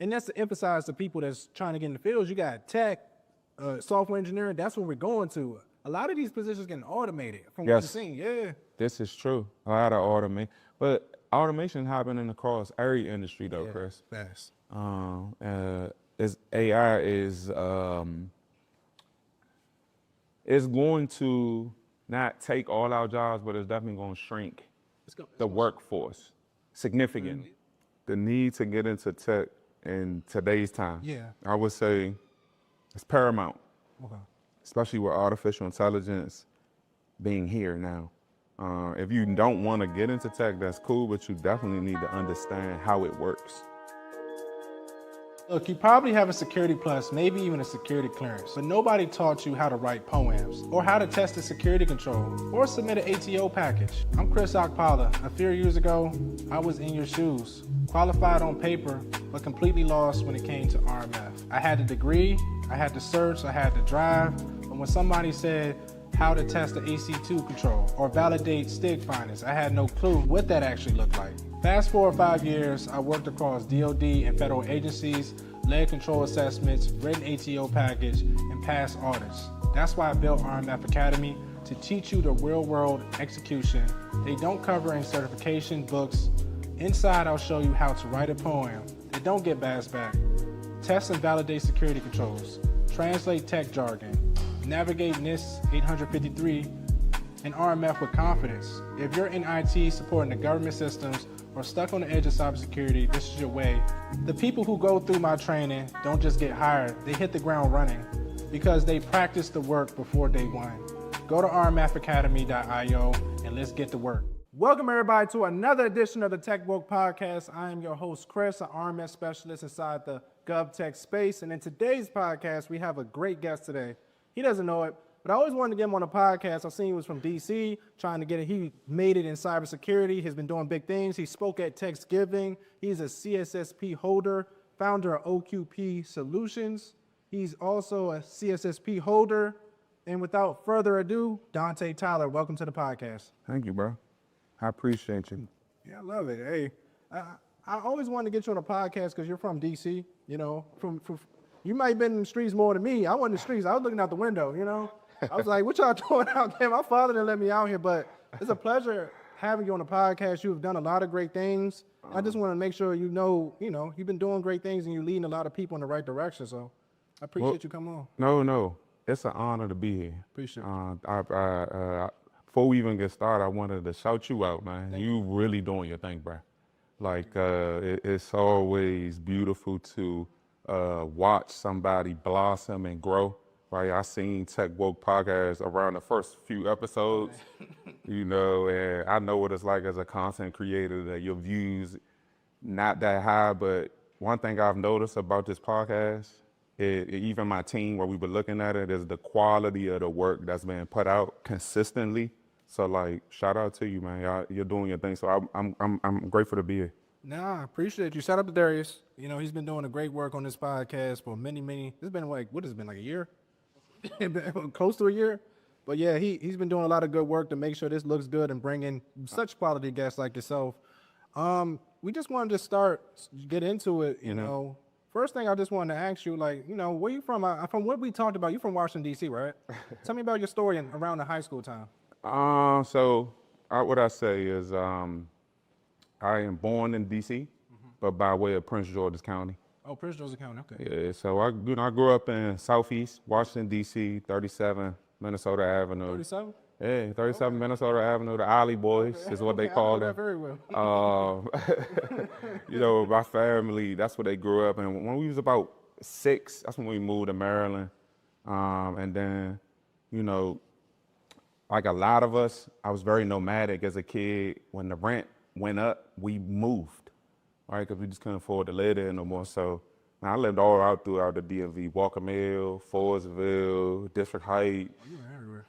And that's to emphasize the people that's trying to get in the fields. You got tech, software engineering. That's what we're going to. A lot of these positions getting automated from what I'm seeing. Yeah. This is true. A lot of automation. But automation happening across every industry though, Chris. Fast. AI is going to not take all our jobs, but it's definitely going to shrink the workforce significantly. The need to get into tech in today's time, I would say, it's paramount. Okay. Especially with artificial intelligence being here now. If you don't want to get into tech, that's cool, but you definitely need to understand how it works. Look, you probably have a security plus, maybe even a security clearance, but nobody taught you how to write poems, or how to test a security control, or submit an ATO package. I'm Chris Okpala. A few years ago, I was in your shoes, qualified on paper, but completely lost when it came to RMF. I had the degree, I had the search, I had the drive, but when somebody said how to test the AC2 control or validate STIG findings, I had no clue what that actually looked like. Fast forward 5 years, I worked across DoD and federal agencies, led control assessments, written ATO package, and passed audits. That's why I built RMF Academy, to teach you the real world execution they don't cover in certification books. Inside, I'll show you how to write a poem that don't get bashed back, test and validate security controls, translate tech jargon, navigate NIST 853 and RMF with confidence. If you're in IT supporting the government systems or stuck on the edge of cybersecurity, this is your way. The people who go through my training don't just get hired, they hit the ground running because they practice the work before day one. Go to rmfacademy.io and let's get to work. Welcome everybody to another edition of the Tech Woke Podcast. I am your host, Chris, an RMF specialist inside the GovTech space. And in today's podcast, we have a great guest today. He doesn't know it, but I always wanted to get him on a podcast. I've seen he was from D.C., trying to get it. He made it in cybersecurity. He's been doing big things. He spoke at Thanksgiving. He's a CSSP holder, founder of OQP Solutions. He's also a CSSP holder. And without further ado, Dontae Tyler, welcome to the podcast. Thank you, bro. I appreciate you. Yeah, I love it. Hey, I always wanted to get you on a podcast because you're from D.C., you know, you might have been in the streets more than me. I wasn't in the streets. I was looking out the window, you know. I was like, what y'all doing out there? My father didn't let me out here, but it's a pleasure having you on the podcast. You have done a lot of great things. I just want to make sure you know, you've been doing great things and you're leading a lot of people in the right direction. So I appreciate you coming on. No. It's an honor to be here. Appreciate it. Before we even get started, I wanted to shout you out, man. Thank you really doing your thing, bro. Like, it's always beautiful to watch somebody blossom and grow, right? I seen Tech Woke Podcast around the first few episodes, and I know what it's like as a content creator, that your views not that high, but one thing I've noticed about this podcast, even my team, where we were looking at it, is the quality of the work that's being put out consistently. So like, shout out to you, man. You're doing your thing. So I'm grateful to be here. Nah, I appreciate you. Shout out to Darius. He's been doing a great work on this podcast for many, it's been like a year? Close to a year? But yeah, he's been doing a lot of good work to make sure this looks good and bring in such quality guests like yourself. We just wanted to get into it, you know. First thing I just wanted to ask you, like, where you from? From what we talked about, you're from Washington, D.C., right? Tell me about your story around the high school time. What I say is, I am born in D.C., but by way of Prince George's County. Oh, Prince George's County, okay. Yeah, so I grew up in Southeast Washington, D.C., 37 Minnesota Avenue. 37? Yeah, 37 Minnesota Avenue. The Alley Boys is what they call them. Very well. My family, that's where they grew up. And when we was about 6, that's when we moved to Maryland. And then, like a lot of us, I was very nomadic as a kid. When the rent went up, we moved, right? Because we just couldn't afford to live there no more. So I lived all out throughout the DMV, Walker Mill, Forestville, District Heights. You were everywhere.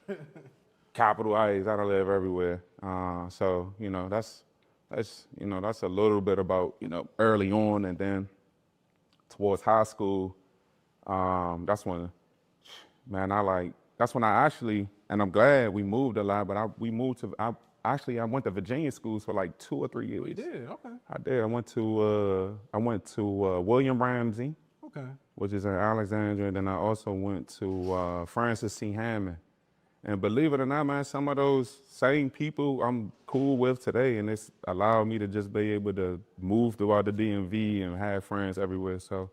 Capitol Heights. I don't live everywhere. That's a little bit about, early on, and then towards high school, that's when I actually, and I'm glad we moved a lot, but I actually, I went to Virginia schools for like 2 or 3 years. Oh, you did? Okay. I did. I went to William Ramsey, Okay. which is in Alexandria, and then I also went to Francis C. Hammond. And believe it or not, man, some of those same people I'm cool with today, and it's allowed me to just be able to move throughout the DMV and have friends everywhere. So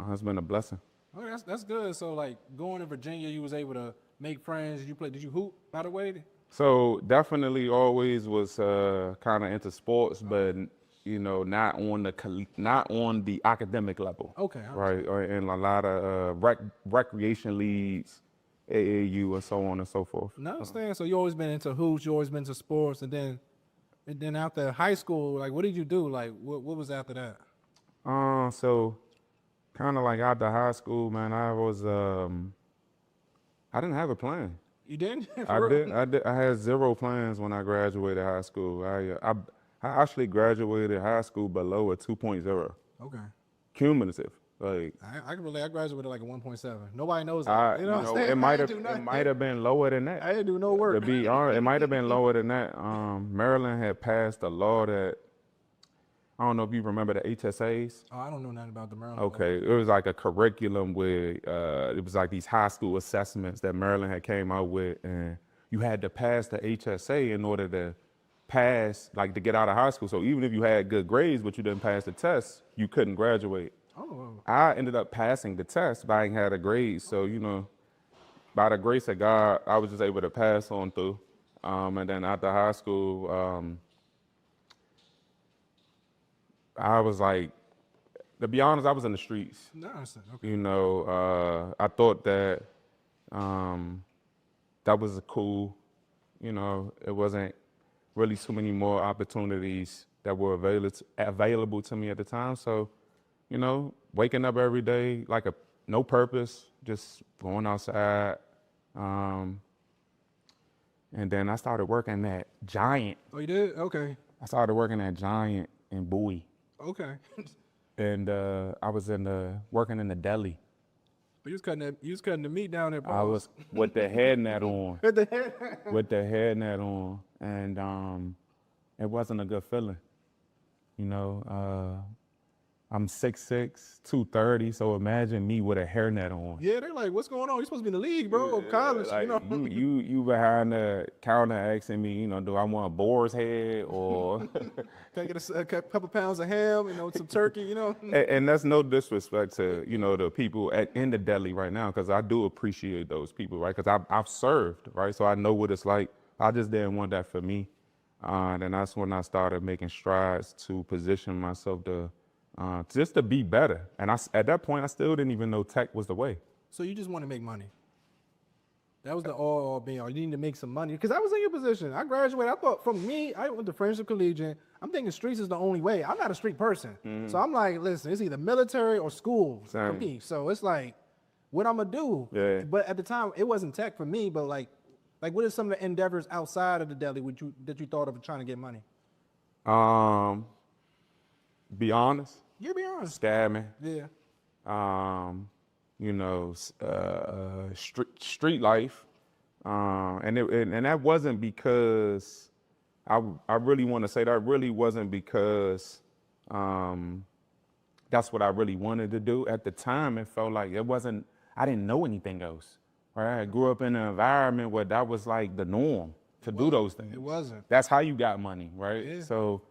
it's been a blessing. Okay, that's good. So like going to Virginia, you was able to make friends. Did you hoop, by the way? So definitely always was kind of into sports, but you know, not on the academic level. Okay. Right, or in a lot of recreation leagues, AAU, and so on and so forth. No, I understand. So you always been into hoops, you always been into sports, and then after high school, like what did you do? Like what was after that? So kind of like after high school, man, I didn't have a plan. You didn't? I did. I had zero plans when I graduated high school. I actually graduated high school below a 2.0. Okay. Cumulative. Like I can relate. I graduated like a 1.7. Nobody knows that. you know, what I'm saying? it might have been lower than that. I didn't do no work. To be honest, it might have been lower than that. Maryland had passed a law that, I don't know if you remember the HSAs. Oh, I don't know nothing about the Maryland. Okay, it was like a curriculum where it was like these high school assessments that Maryland had came out with, and you had to pass the HSA in order to pass, like to get out of high school. So even if you had good grades, but you didn't pass the test, you couldn't graduate. Oh. I ended up passing the test, but I ain't had a grade. So, you know, by the grace of God, I was just able to pass on through. And then after high school, I was like, to be honest, I was in the streets. No, I understand. Okay. You know, I thought that that was cool. You know, it wasn't really too many more opportunities that were available to me at the time. So, you know, waking up every day like no purpose, just going outside. And then I started working at Giant. Oh, you did? Okay. I started working at Giant in Bowie. Okay. And I was working in the deli. But you was cutting the meat down there, boss. I was with the head net on. With the head. With the head net on, and it wasn't a good feeling. You know, I'm 6'6", 230, so imagine me with a hairnet on. Yeah, they're like, what's going on? You're supposed to be in the league, bro, of college, Like, you know. you behind the counter asking me, you know, do I want a boar's head or? Can I get a couple pounds of ham, you know, some turkey, you know? And that's no disrespect to, you know, the people in the deli right now, because I do appreciate those people, right? Because I've served, right? So I know what it's like. I just didn't want that for me. And that's when I started making strides to position myself just to be better. And at that point, I still didn't even know tech was the way. So you just want to make money. That was the all being all. You need to make some money. Because I was in your position. I graduated. I thought, from me, I went to Friendship Collegiate. I'm thinking streets is the only way. I'm not a street person. Mm-hmm. So I'm like, listen, it's either military or school for me. So it's like, what I'm going to do? Yeah. But at the time, it wasn't tech for me. But like what are some of the endeavors outside of the deli that you thought of trying to get money? Be honest. Yeah, be honest. Scamming. Yeah. You know, street life, and that wasn't because I really want to say that really wasn't because that's what I really wanted to do. At the time, it felt like I didn't know anything else. Right? I grew up in an environment where that was like the norm to do those things. It wasn't. That's how you got money, right? Yeah. So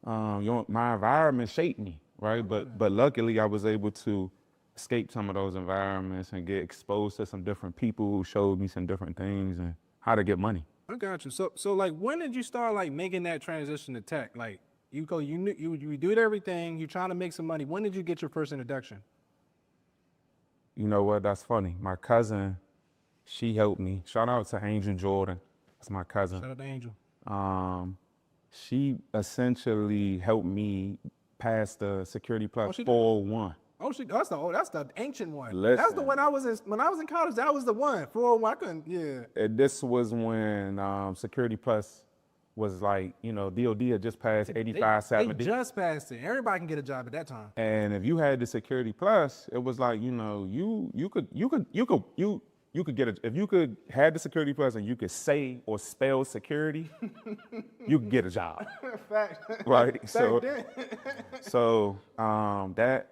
my environment shaped me, right? But luckily, I was able to escape some of those environments and get exposed to some different people who showed me some different things and how to get money. I got you. So like, when did you start like making that transition to tech? Like you did everything, you're trying to make some money. When did you get your first introduction? You know what? That's funny. My cousin, she helped me. Shout out to Angel Jordan. That's my cousin. Shout out to Angel. She essentially helped me pass the Security Plus 401. Oh, that's the ancient one. Listen. That's the one when I was in college. That was the one. 401. I couldn't. Yeah. And this was when Security Plus was like, you know, DOD had just passed 8570. They just passed it. Everybody can get a job at that time. And if you had the Security Plus, it was like, you know, you you could get if you could have the security plus and you could say or spell security, you could get a job. Fact. Right. Fact. So that,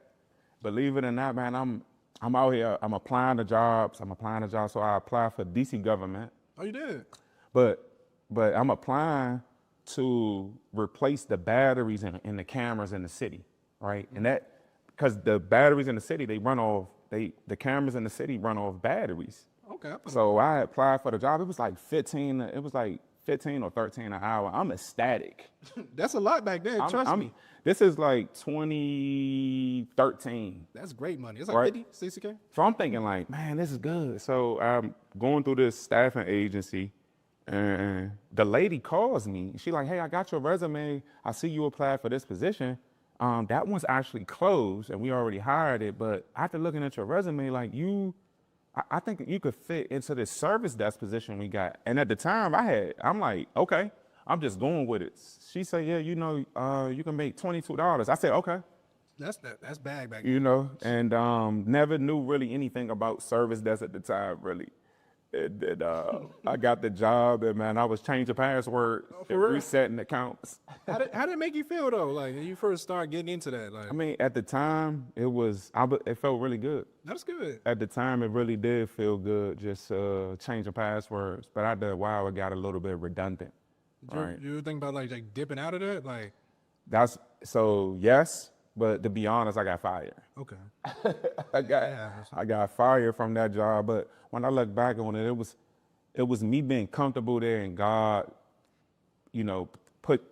believe it or not, man, I'm out here. I'm applying to jobs. So I apply for DC government. Oh, you did? But I'm applying to replace the batteries in the cameras in the city, right? And that, because the batteries in the city, the cameras in the city run off batteries. Okay. So I applied for the job. It was like 15 or 13 an hour. I'm ecstatic. That's a lot back then, trust me. This is like 2013. That's great money. It's like Right. 50, 60K. So I'm thinking like, man, this is good. So I'm going through this staffing agency, and the lady calls me. She like, hey, I got your resume. I see you applied for this position. That one's actually closed, and we already hired it. But after looking at your resume, like I think you could fit into this service desk position we got. And at the time I'm like, okay, I'm just going with it. She said, yeah, you can make $22. I said, okay. That's bag back then. And never knew really anything about service desk at the time, really. And I got the job, and man, I was changing passwords, and resetting accounts. How did it make you feel though? Like when you first started getting into that? Like, I mean, at the time, it felt really good. That's good. At the time, it really did feel good, just changing passwords. But after a while, it got a little bit redundant. You think about like dipping out of that? Like, yes, but to be honest, I got fired. Okay. I got fired from that job, but when I look back on it, it was me being comfortable there and God,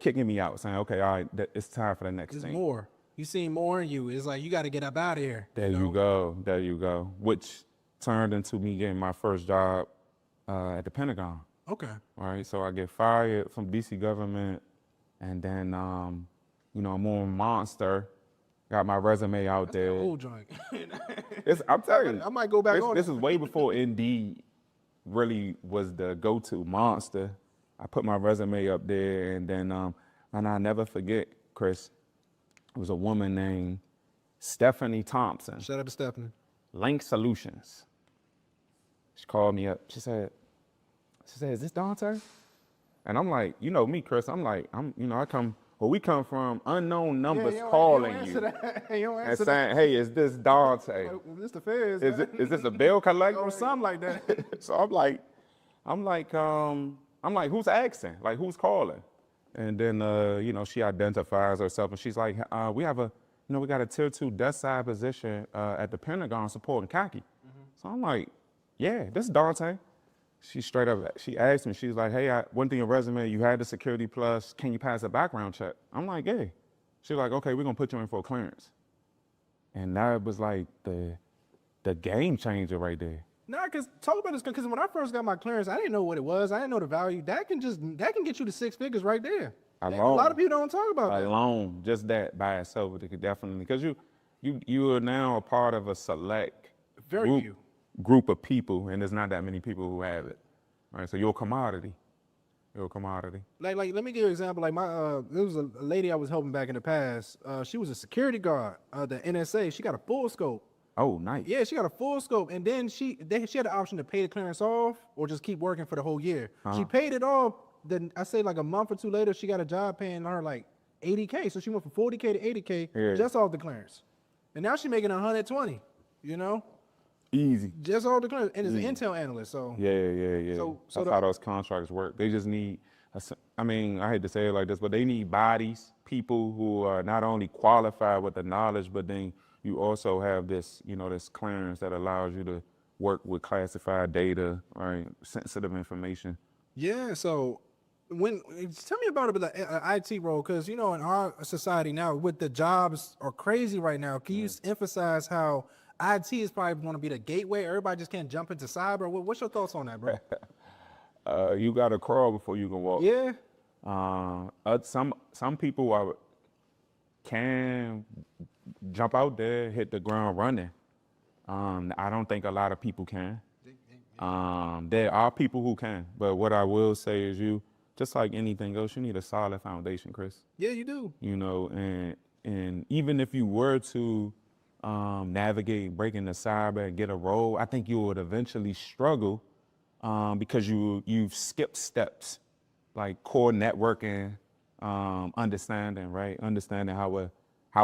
kicking me out, saying, okay, all right, it's time for the next thing. There's more. You seen more in you. It's like you got to get up out of here. There you go. Which turned into me getting my first job at the Pentagon. Okay. All right, so I get fired from DC government, and then I'm on Monster. Got my resume out there. Old joint. I'm telling you, I might go back on. This is way before Indeed really was the go-to. Monster. I put my resume up there, and then and I'll never forget, Chris. It was a woman named Stephanie Thompson. Shout out to Stephanie. Link Solutions. She called me up. She said, "Is this Dontae?" And I'm like, me, Chris. I'm like, we come from unknown numbers calling you and saying, "Hey, is this Dontae? This the feds. Is this a bill collector or something like that?" So I'm like, who's asking? Like, who's calling? And then she identifies herself, and she's like, we got a tier 2 desk side position at the Pentagon supporting khaki. Mm-hmm. So I'm like, yeah, this is Dontae. She straight up, she asked me, she's like, hey, I went through your resume, you had the security plus, can you pass a background check? I'm like, yeah. She's like, okay, we're gonna put you in for a clearance. And that was like the game changer right there. Nah, talk about this, because when I first got my clearance, I didn't know what it was. I didn't know the value. That can get you to 6 figures right there. Alone. A lot of people don't talk about that. Alone, just that by itself, it could definitely, because you are now a part of a select group of people, and there's not that many people who have it. Right, so you're a commodity. Like let me give you an example. Like there was a lady I was helping back in the past. She was a security guard, the NSA. She got a full scope. Oh, nice. Yeah, she got a full scope, and then she had the option to pay the clearance off or just keep working for the whole year. Uh-huh. She paid it off. Then I say like a month or two later, she got a job paying her like $80K. So she went from $40K to $80K just off the clearance, and now she's making $120. Easy. Just all the clearance, and it's an Intel analyst. So yeah. So that's how those contracts work. They just need. I hate to say it like this, but they need bodies, people who are not only qualified with the knowledge, but then you also have this, this clearance that allows you to work with classified data, right, sensitive information. Yeah. So tell me about the IT role, because in our society now, with the jobs are crazy right now. Can you emphasize how IT is probably going to be the gateway? Everybody just can't jump into cyber. What's your thoughts on that, bro? You got to crawl before you can walk. Yeah. Some people can jump out there, hit the ground running. I don't think a lot of people can. There are people who can, but what I will say is just like anything else, you need a solid foundation, Chris. Yeah, you do. And even if you were to navigate, break into cyber and get a role, I think you would eventually struggle because you've skipped steps like core networking, understanding, right? Understanding how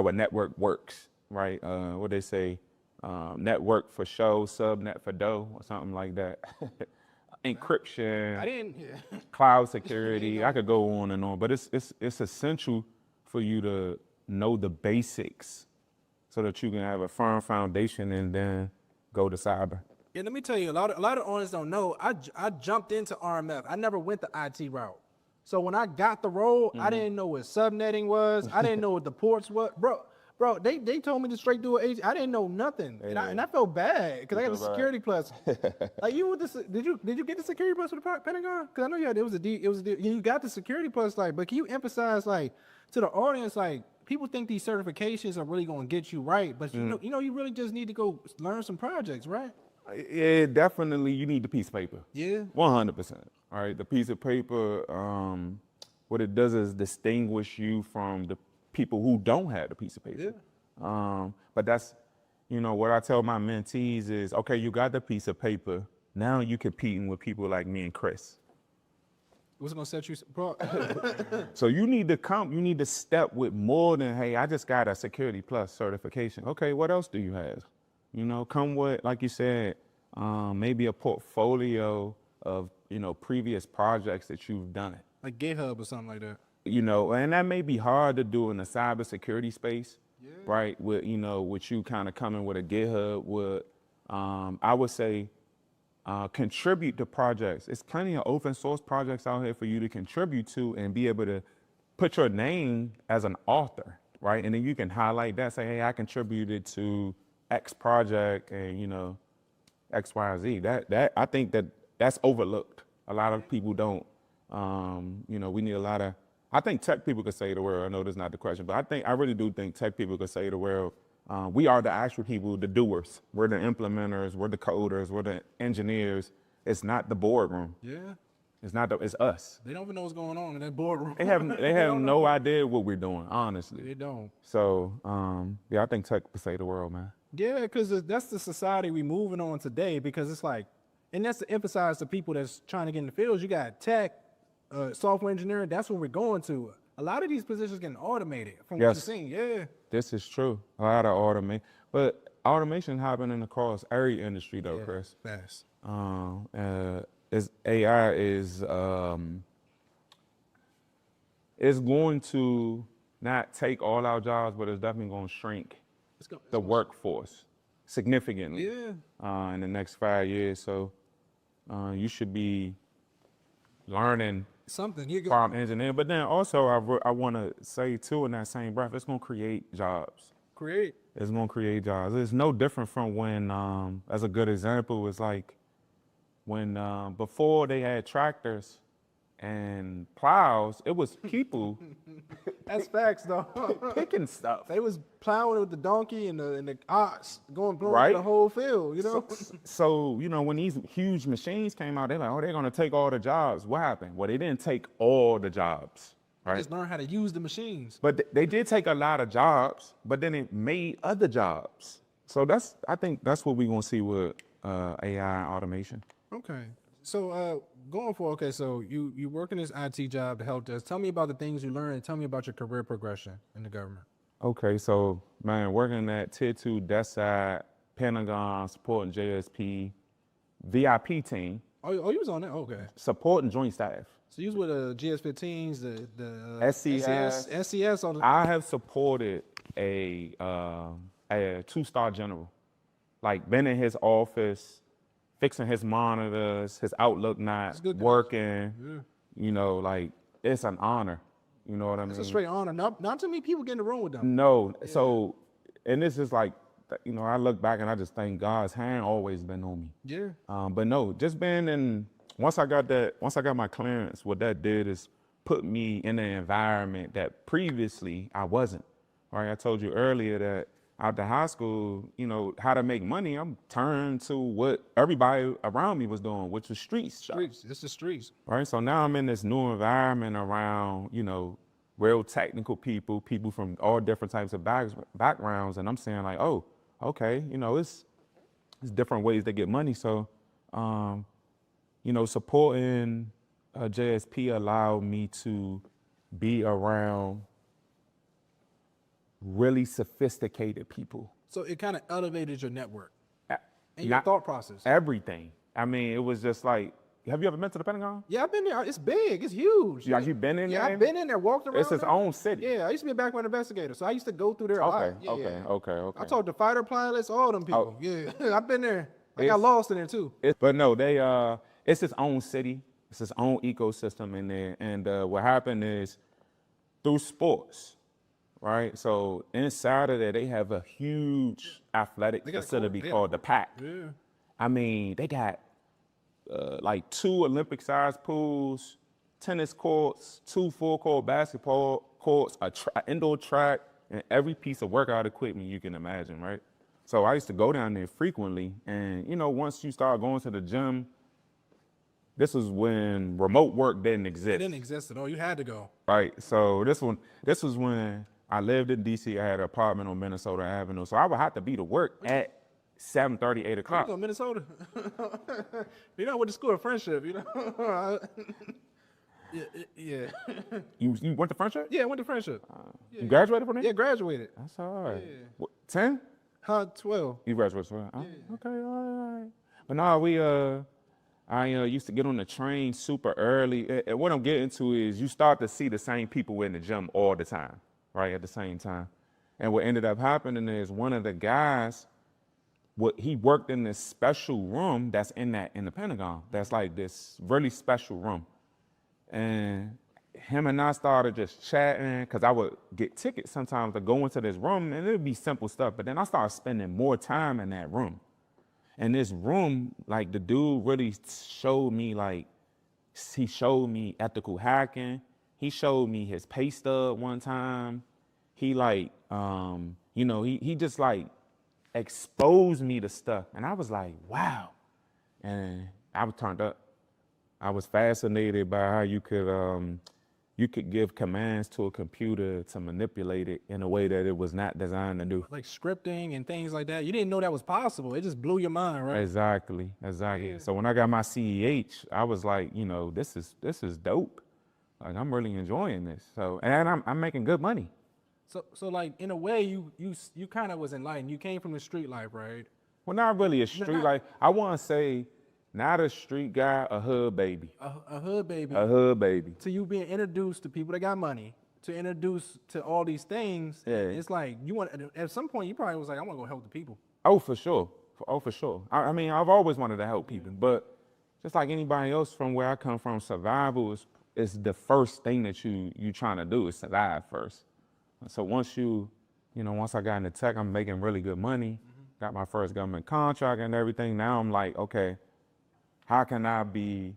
a network works, right? What they say, network for show, subnet for dough, or something like that. Encryption, I didn't. cloud security. I could go on and on, but it's essential for you to know the basics so that you can have a firm foundation and then go to cyber. Yeah, let me tell you, a lot of owners don't know. I jumped into RMF. I never went the IT route. So when I got the role, I didn't know what subnetting was. I didn't know what the ports was, bro. They told me to straight do it. I didn't know nothing, and I felt bad because I got the security plus. Like you with this, did you get the security plus with the Pentagon? Because I know you had you got the security plus, like, but can you emphasize like to the audience, like, people think these certifications are really going to get you right, but you know you really just need to go learn some projects, right? Yeah, definitely. You need the piece of paper. Yeah. 100%. All right. The piece of paper, what it does is distinguish you from the people who don't have the piece of paper. Yeah. But that's, what I tell my mentees is, okay, you got the piece of paper. Now you competing with people like me and Chris. What's going to set you, bro? So you need to step with more than, hey, I just got a Security Plus certification. Okay, what else do you have? Come with, like you said, maybe a portfolio of, previous projects that you've done. Like GitHub or something like that. And that may be hard to do in the cybersecurity space, right? With you kind of coming with a GitHub would, I would say, contribute to projects. There's plenty of open source projects out here for you to contribute to and be able to put your name as an author, right? And then you can highlight that, say, hey, I contributed to X project and, X, Y, or Z. That I think that's overlooked. A lot of people don't, we need a lot of, I think tech people could say the world. I know that's not the question, but I really do think tech people could say the world. We are the actual people, the doers. We're the implementers, we're the coders, we're the engineers. It's not the boardroom. Yeah. It's us. They don't even know what's going on in that boardroom. They have no idea what we're doing, honestly. They don't. So, I think tech could say the world, man. Yeah, because that's the society we moving on today, because it's like, and that's to emphasize the people that's trying to get in the fields. You got tech, software engineering, that's what we're going to. A lot of these positions getting automated from what you're seeing, yeah. This is true. A lot of automation. But automation happening across every industry though, Chris. Fast. AI is it's going to not take all our jobs, but it's definitely going to shrink the workforce significantly in the next 5 years. So you should be learning something from engineering. But then also I want to say too, in that same breath, it's going to create jobs. It's going to create jobs. It's no different from when, as a good example, it's like when before they had tractors and plows, it was people That's facts, though. picking stuff. They was plowing with the donkey and the ox blowing Right. the whole field, So, when these huge machines came out, they're like, oh, they're going to take all the jobs. What happened? Well, they didn't take all the jobs, right? Just learn how to use the machines. But they did take a lot of jobs, but then it made other jobs. So I think that's what we're going to see with AI and automation. Okay. So going forward, so you work in this IT job to help desk. Tell me about the things you learned and tell me about your career progression in the government. Okay, so man, working at Tier 2 desk side, Pentagon, supporting JSP, VIP team. Oh, you was on that? Okay. Supporting joint staff. So you was with the GS-15s, the SCS. SCS on the... I have supported a 2-star general, like been in his office, fixing his monitors, his Outlook not working. Yeah. Like it's an honor. You know what I mean? It's a straight honor. Not too many people get in the room with them. No. Yeah. So, and this is like, I look back and I just think God's hand always been on me. Yeah. But no, just being in, once I got my clearance, what that did is put me in an environment that previously I wasn't. Right? I told you earlier that after high school, how to make money, I'm turned to what everybody around me was doing, which was streets. It's the streets. Right? So now I'm in this new environment around, real technical people from all different types of backgrounds. And I'm saying like, oh, okay, it's different ways to get money. So, supporting JSP allowed me to be around really sophisticated people. So it kind of elevated your network A- and your Not thought process. everything. I mean, it was just like, have you ever been to the Pentagon? Yeah, I've been there. It's big. It's huge. Yeah, you been in there? Yeah, I've been in there, walked around. It's its there. own city. Yeah, I used to be a background investigator, so I used to go through there a lot. Yeah, yeah. Okay. I talked to fighter pilots, all them people. Yeah, I've been there. I got It's- lost in there too. But no, it's its own city. It's its own ecosystem in there. And what happened is through sports, right? So inside of there, they have a huge athletic got a facility court, yeah. called the PAC. Yeah. I mean, they got like 2 Olympic-sized pools, tennis courts, 2 full-court basketball courts, an indoor track, and every piece of workout equipment you can imagine, right? So I used to go down there frequently, and once you start going to the gym, this was when remote work didn't It exist, didn't exist at all. You had to go. right? So this was when I lived in DC. I had an apartment on Minnesota Avenue, so I would have to be to work at 7:30, 8 You o'clock. go to Minnesota. You know, I went to school of friendship. Yeah. You went to Friendship? Yeah, I went to friendship. You graduated from there? Yeah, graduated. That's all right. Yeah. What, 10? 12. You graduated from Okay, all right. But no, I used to get on the train super early. And what I'm getting to is you start to see the same people in the gym all the time, right, at the same time. And what ended up happening is one of the guys, he worked in this special room that's in the Pentagon. That's like this really special room. And him and I started just chatting because I would get tickets sometimes to go into this room and it would be simple stuff. But then I started spending more time in that room. And this room, like the dude really showed me he showed me ethical hacking. He showed me his pay stub one time. He he just exposed me to stuff. And I was like, wow. And I was turned up. I was fascinated by how you could give commands to a computer to manipulate it in a way that it was not designed to do. Like scripting and things like that. You didn't know that was possible. It just blew your mind, right? Exactly. Yeah. So when I got my CEH, I was like, this is dope. Like I'm really enjoying this. So and I'm making good money. So like in a way, you kind of was enlightened. You came from the street life, right? Well, not really a street like I want to say. Not a street guy, a hood baby. A hood baby. A hood baby. To you being introduced to people that got money, to introduce to all these things. Yeah. It's like at some point you probably was like, I want to go help the people. Oh, for sure. For sure. I mean, I've always wanted to help people, but just like anybody else from where I come from, survival is the first thing that you trying to do is survive first. So once once I got into tech, I'm making really good money, got my first government contract and everything. Now I'm like, okay, how can I be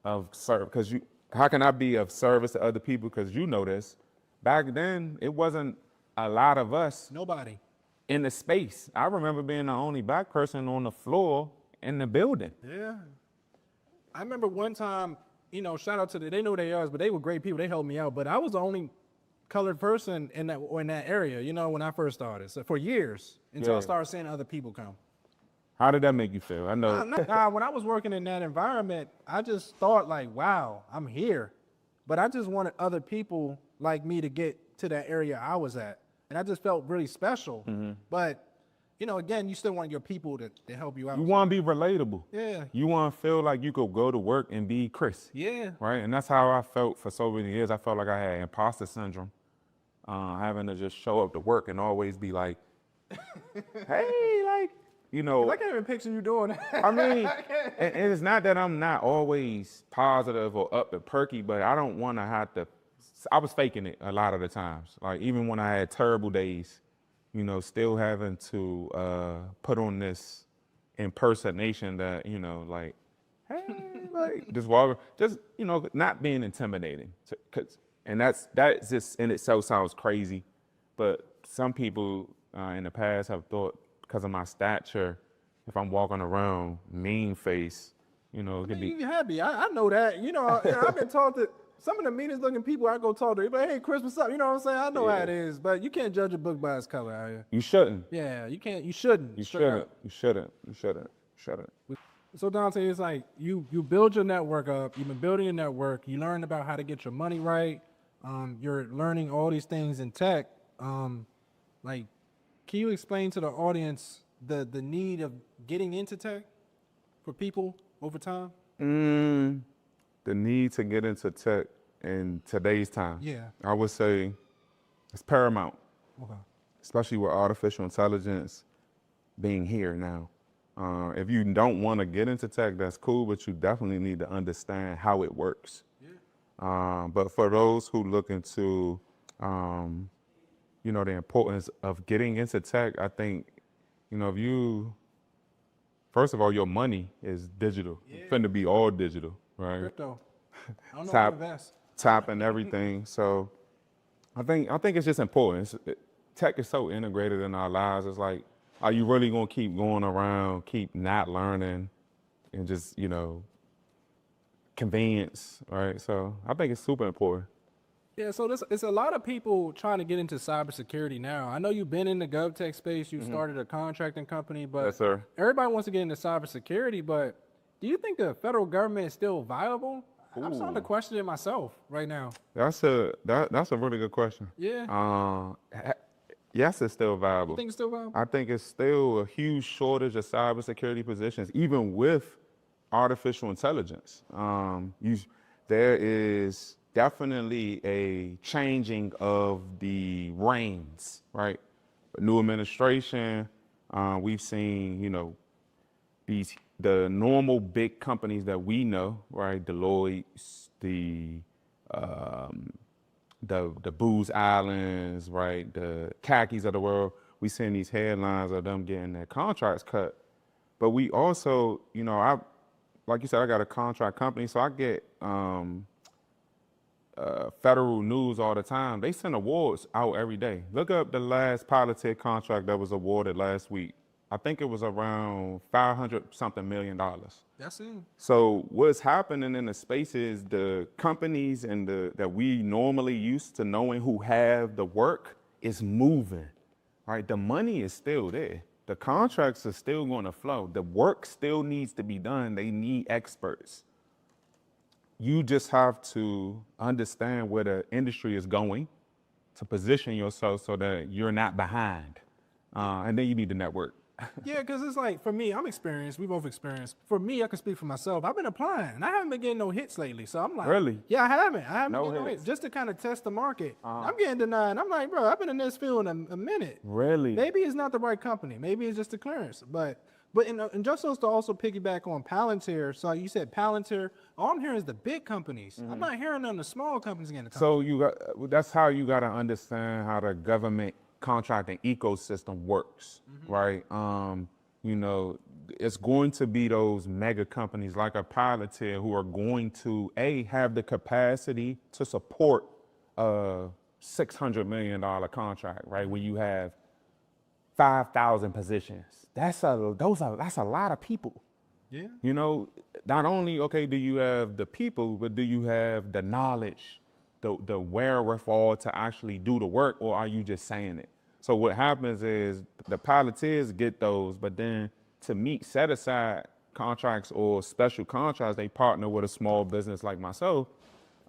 of service? How can I be of service to other people? Because you know this, back then it wasn't a lot of us. Nobody in the space. I remember being the only black person on the floor in the building. Yeah. I remember one time, shout out to they know they are, but they were great people. They helped me out. But I was the only colored person in that area, when I first started. So for years until I started seeing other people come. How did that make you feel? I know. When I was working in that environment, I just thought like, wow, I'm here. But I just wanted other people like me to get to that area I was at. And I just felt really special. Mm-hmm. But, again, you still want your people to help you out. You want to be relatable. Yeah. You want to feel like you could go to work and be Chris. Yeah. Right? And that's how I felt for so many years. I felt like I had imposter syndrome. Having to just show up to work and always be like, hey, like, I can't even picture you doing that. I mean, and it's not that I'm not always positive or up and perky, but I don't want to have to. I was faking it a lot of the times. Like even when I had terrible days, still having to put on this impersonation that like, hey, like just walk, just not being intimidating. And that just in itself sounds crazy, but some people in the past have thought, because of my stature, if I'm walking around mean face, it could be. You happy? I know that. I've been taught that. some of the meanest looking people I go talk to, they be like, hey, Chris, what's up? You know what I'm saying? I know how it is, but you can't judge a book by its cover out here. You shouldn't. Yeah, you can't. You shouldn't. You straight up. shouldn't. You shouldn't. So Dontae, it's like you build your network up. You've been building your network. You learn about how to get your money right. You're learning all these things in tech. Like, can you explain to the audience the need of getting into tech for people over time? The need to get into tech in today's time. Yeah. I would say it's paramount, Okay. especially with artificial intelligence being here now. If you don't want to get into tech, that's cool, but you definitely need to understand how it works. Yeah. But for those who look into, you know, the importance of getting into tech, I think, you know, if you, first of all, your money is digital. Yeah. It's finna be all digital, right? Crypto. I don't know how to invest. Tap and everything. So I think it's just important. Tech is so integrated in our lives. It's like, are you really gonna keep going around, keep not learning, and just, you know, convenience, right? So I think it's super important. Yeah, so it's a lot of people trying to get into cybersecurity now. I know you've been in the GovTech space. You started a contracting company, but Yes, sir. Everybody wants to get into cybersecurity. But do you think the federal government is still viable? I'm starting to question it myself right now. That's a really good question. Yeah. Yes, it's still viable. You think it's still viable? I think it's still a huge shortage of cybersecurity positions, even with artificial intelligence. There is definitely a changing of the reins, right? New administration, we've seen, you know, the normal big companies that we know, right? Deloitte, the Booz Islands, right? The khakis of the world. We seen these headlines of them getting their contracts cut. But we also, you know, like you said, I got a contract company, so I get federal news all the time. They send awards out every day. Look up the last politic contract that was awarded last week. I think it was around $500-something million. That's it. So what's happening in the space is the companies and that we normally used to knowing who have the work is moving, right? The money is still there. The contracts are still going to flow. The work still needs to be done. They need experts. You just have to understand where the industry is going to position yourself so that you're not behind. And then you need to network. Yeah, because it's like, for me, I'm experienced. We both experienced. For me, I can speak for myself. I've been applying, and I haven't been getting no hits lately. So I'm like, Really? Yeah, I haven't. No getting no hits. hits. Just to kind of test the market. I'm getting denied. I'm like, bro, I've been in this field a minute. Really? Maybe it's not the right company. Maybe it's just the clearance. But and just so to also piggyback on Palantir. So you said Palantir. All I'm hearing is the big companies. I'm not hearing none of the small companies getting the contract. So that's how you got to understand how the government contracting ecosystem works, right? You know, it's going to be those mega companies like a Palantir who are going to have the capacity to support a $600 million contract, right? When you have 5,000 positions, that's a lot of people. Yeah. You know, not only do you have the people, but do you have the knowledge, the wherewithal to actually do the work, or are you just saying it? So what happens is the Palantirs get those, but then to meet set aside contracts or special contracts, they partner with a small business like myself,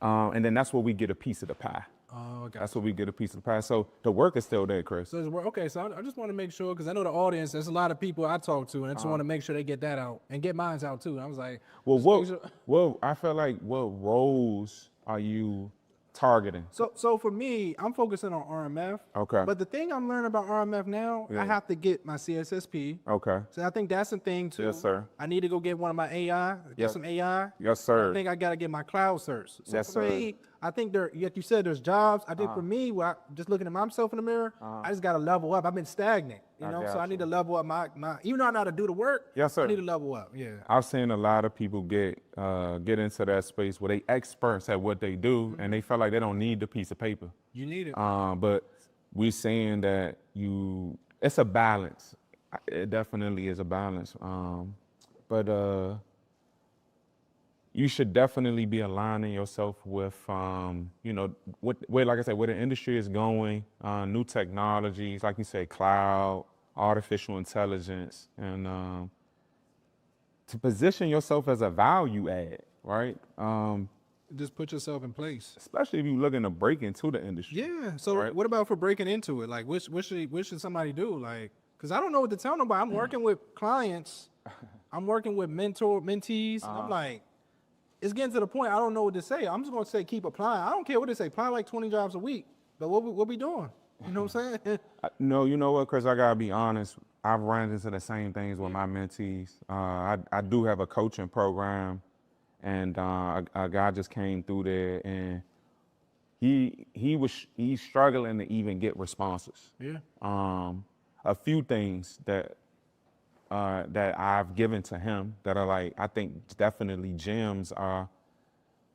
and then that's where we get a piece of the pie. Oh, okay. That's where we get a piece of the pie. So the work is still there, Chris. So okay, so I just want to make sure, because I know the audience, there's a lot of people I talk to, and I just want to make sure they get that out and get mine out too. And I was like, I feel like what roles are you targeting? So for me, I'm focusing on RMF. Okay. But the thing I'm learning about RMF now, I have to get my CSSP. Okay. So I think that's the thing too. Yes, sir. I need to go get one of my AI, get some AI. Yes, sir. I think I got to get my cloud certs. So Yes, for sir. me, I think like you said, there's jobs. I think for me, just looking at myself in the mirror, I just got to level up. I've been stagnant, you know, so I need to level up my, even though I know how to do the work, Yes, sir. I need to level up, yeah. I've seen a lot of people get into that space where they experts at what they do, and they feel like they don't need the piece of paper. You need it. But we're saying that it's a balance. It definitely is a balance. But you should definitely be aligning yourself with, you know, where, like I said, where the industry is going, new technologies, like you say, cloud, artificial intelligence, and to position yourself as a value add, right? Just put yourself in place. Especially if you're looking to break into the industry. Yeah. So right? what about for breaking into it? Like, what should somebody do? Like, because I don't know what to tell nobody. I'm working with clients. I'm working with mentees. I'm like, it's getting to the point I don't know what to say. I'm just gonna say keep applying. I don't care what they say. Apply like 20 jobs a week. But what we doing? You know what I'm saying? No, you know what, Chris? I gotta be honest. I've run into the same things with my mentees. I do have a coaching program, and a guy just came through there, and he's struggling to even get responses. Yeah. A few things that I've given to him that are like, I think definitely gems are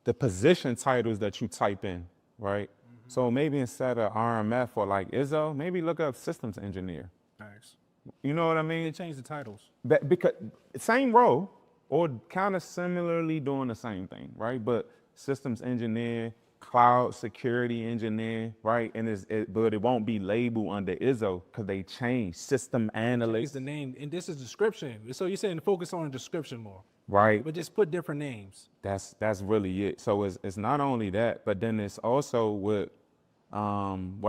the position titles that you type in, right? So maybe instead of RMF or like ISO, maybe look up systems engineer. Thanks. You know what I They mean? change the titles. Because same role or kind of similarly doing the same thing, right? But systems engineer, cloud security engineer, right? And but it won't be labeled under ISO because they changed system It's analyst, the name, and this is description. So you're saying to focus on the description more, right? but just put different names. That's really it. So it's not only that, but then it's also what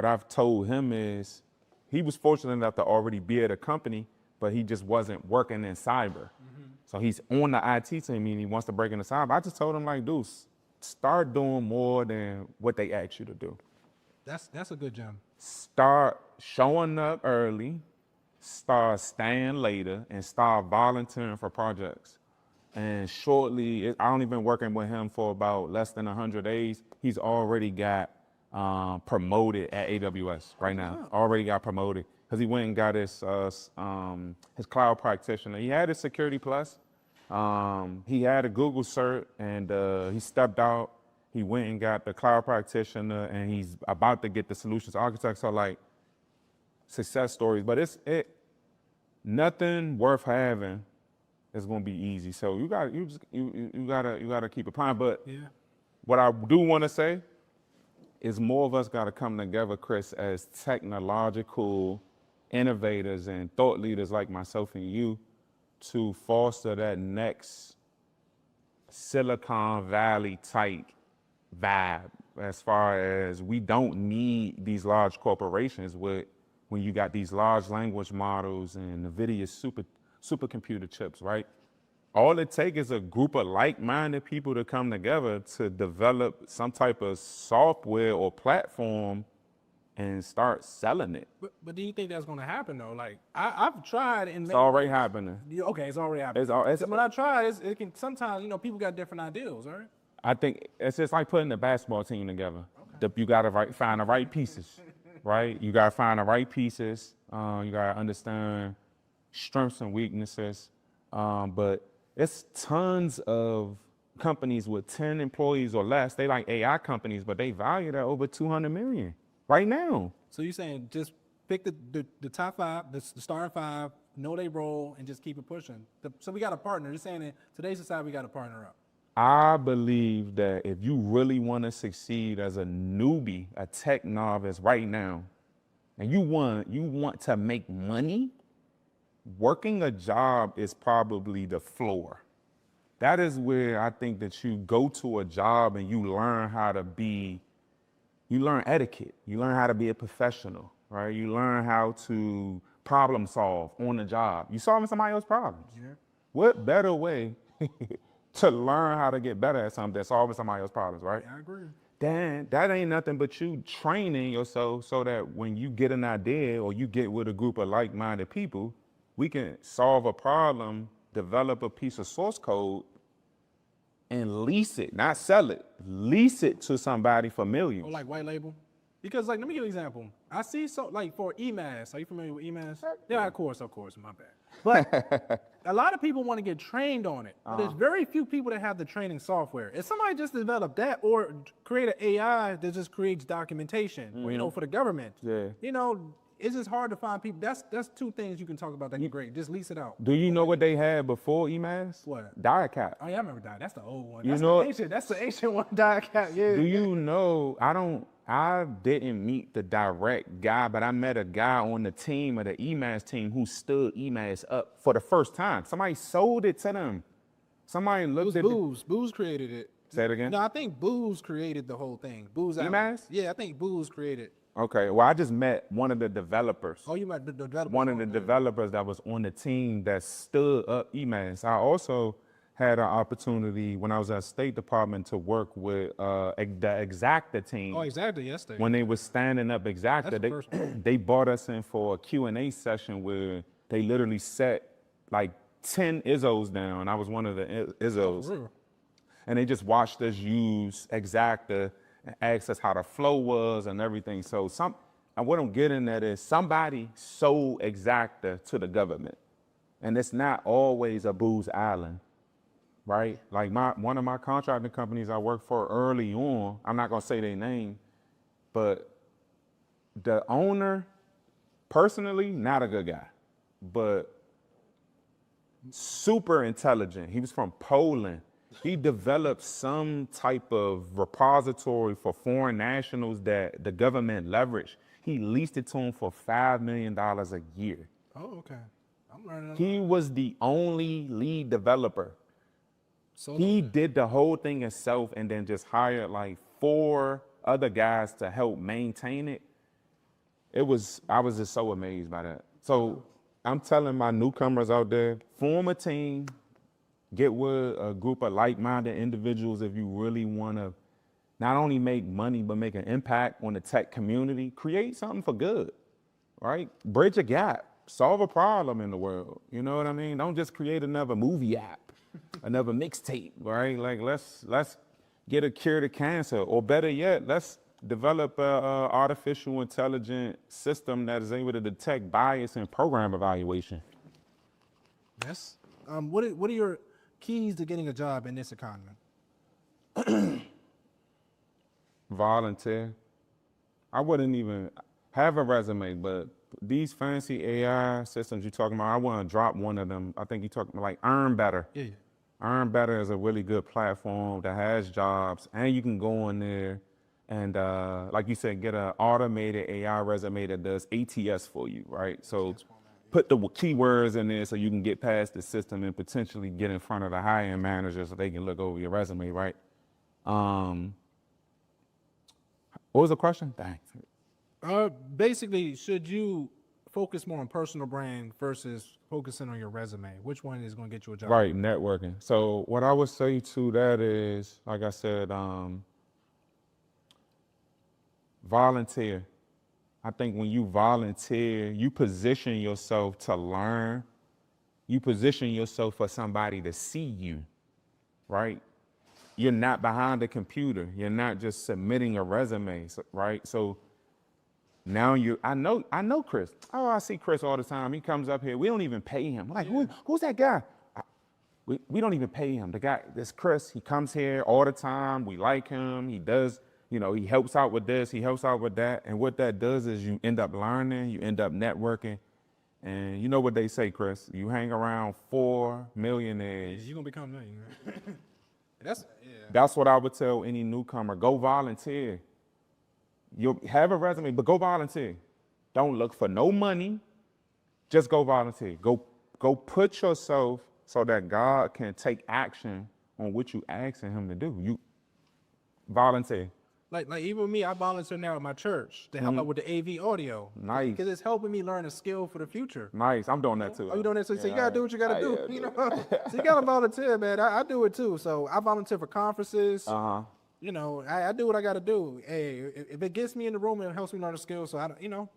I've told him is he was fortunate enough to already be at a company, but he just wasn't working in cyber. So he's on the IT team and he wants to break into cyber. I just told him like, dude, start doing more than what they ask you to do. That's a good gem. Start showing up early, start staying later, and start volunteering for projects. And shortly, I only been working with him for about less than 100 days. He's already got promoted at AWS right now. Already got promoted because he went and got his cloud practitioner. He had his Security Plus. He had a Google cert, and he stepped out. He went and got the cloud practitioner, and he's about to get the solutions architect. So like success stories, but nothing worth having is going to be easy. So you gotta keep applying. But Yeah. what I do want to say is more of us got to come together, Chris, as technological innovators and thought leaders like myself and you to foster that next Silicon Valley type vibe, as far as we don't need these large corporations when you got these large language models and NVIDIA supercomputer chips, right? All it takes is a group of like-minded people to come together to develop some type of software or platform and start selling it. But do you think that's going to happen though? Like I've tried and It's already happening. okay, it's already happening. When I try, it can sometimes people got different ideals, right? I think it's just like putting a basketball team together. You got to find the right pieces, right? You got to find the right pieces. You got to understand strengths and weaknesses. But it's tons of companies with 10 employees or less. They like AI companies, but they value at over 200 million right now. So you're saying just pick the top five, the starting five, know they role, and just keep it pushing. So we got a partner. You're saying in today's society we got to partner up. I believe that if you really want to succeed as a newbie, a tech novice right now, and you want to make money, working a job is probably the floor. That is where I think that you go to a job and you learn etiquette. You learn how to be a professional, right? You learn how to problem solve on the job. You solving somebody else's problems. Yeah. What better way to learn how to get better at something than solving somebody else's problems, right? Yeah, I agree. Then that ain't nothing but you training yourself so that when you get an idea or you get with a group of like-minded people, we can solve a problem, develop a piece of source code, and lease it, not sell it, lease it to somebody for millions. Or like white label. Because let me give you an example. I see for EMAS, are you familiar with EMAS? Yeah, of course, my bad. But a lot of people want to get trained on it. There's very few people that have the training software. If somebody just developed that or create an AI that just creates documentation, for the government, it's just hard to find people. That's two things you can talk about that are great. Just lease it out. Do you know what they had before EMAS? What? Diet cap. Oh yeah, I remember that. That's the old one. You That's know- the ancient. That's the ancient one. Diet cap. Yeah. Do you know, I didn't meet the direct guy, but I met a guy on the team of the EMAS team who stood EMAS up for the first time. Somebody sold it to them. Somebody It looked was at Booze. Booze created it. Say it again? No, I think Booze created the whole thing. Booze. Allen. EMAS? Yeah, I think Booze created. Okay, well, I just met one of the developers. Oh, you might the developer. One of the developers that was on the team that stood up EMAS. I also had an opportunity when I was at State Department to work with the Exacta team. Oh, exactly. Yesterday. When they was standing up Exacta, That's the first they brought us in for a Q&A session where they literally set like 10 ISOs down. I was one of the ISOs. For real. And they just watched us use Exacta and asked us how the flow was and everything. So and what I'm getting at is somebody sold Exacta to the government. And it's not always a Booz Allen, right? Like one of my contracting companies I worked for early on, I'm not gonna say their name, but the owner, personally, not a good guy, but super intelligent. He was from Poland. He developed some type of repository for foreign nationals that the government leveraged. He leased it to him for $5 million a year. Oh, okay. I'm learning. He was the only lead developer. So He did the whole thing himself and then just hired like 4 other guys to help maintain it. I was just so amazed by that. So I'm telling my newcomers out there, form a team, get with a group of like-minded individuals if you really want to not only make money, but make an impact on the tech community. Create something for good, right? Bridge a gap, solve a problem in the world. You know what I mean? Don't just create another movie app, another mixtape, right? Like let's get a cure to cancer, or better yet, let's develop a artificial intelligent system that is able to detect bias in program evaluation. yes. What are your keys to getting a job in this economy? Volunteer. I wouldn't even have a resume, but these fancy AI systems you're talking about, I want to drop one of them. I think you're talking about like Earn Better. Yeah. Earn Better is a really good platform that has jobs, and you can go in there and, like you said, get an automated AI resume that does ATS for you, right? So put the keywords in there so you can get past the system and potentially get in front of the hiring manager so they can look over your resume, right? What was the question? Dang. Basically, should you focus more on personal brand versus focusing on your resume? Which one is going to get you a job? Right, networking. So what I would say to that is, like I said, volunteer. I think when you volunteer, you position yourself to learn. You position yourself for somebody to see you, right? You're not behind the computer. You're not just submitting a resume, right? So now I know Chris. Oh, I see Chris all the time. He comes up here. We don't even pay him. Like, who's that guy? We don't even pay him. The guy, this Chris, he comes here all the time. We like him. He does, he helps out with this. He helps out with that. And what that does is you end up learning. You end up networking. And you know what they say, Chris? You hang around 4 millionaires. You're going to become a millionaire. That's what I would tell any newcomer. Go volunteer. You'll have a resume, but go volunteer. Don't look for no money. Just go volunteer. Go put yourself so that God can take action on what you asking him to do. You volunteer. Like even me, I volunteer now at my church to help out with the AV audio. Nice. Because it's helping me learn a skill for the future. Nice. I'm doing that too. Oh, you doing that too? So you gotta do what you gotta do. Yeah, So you gotta volunteer, man. I do it too. So I volunteer for conferences. Uh-huh. I do what I gotta do. Hey, if it gets me in the room and it helps me learn a skill, so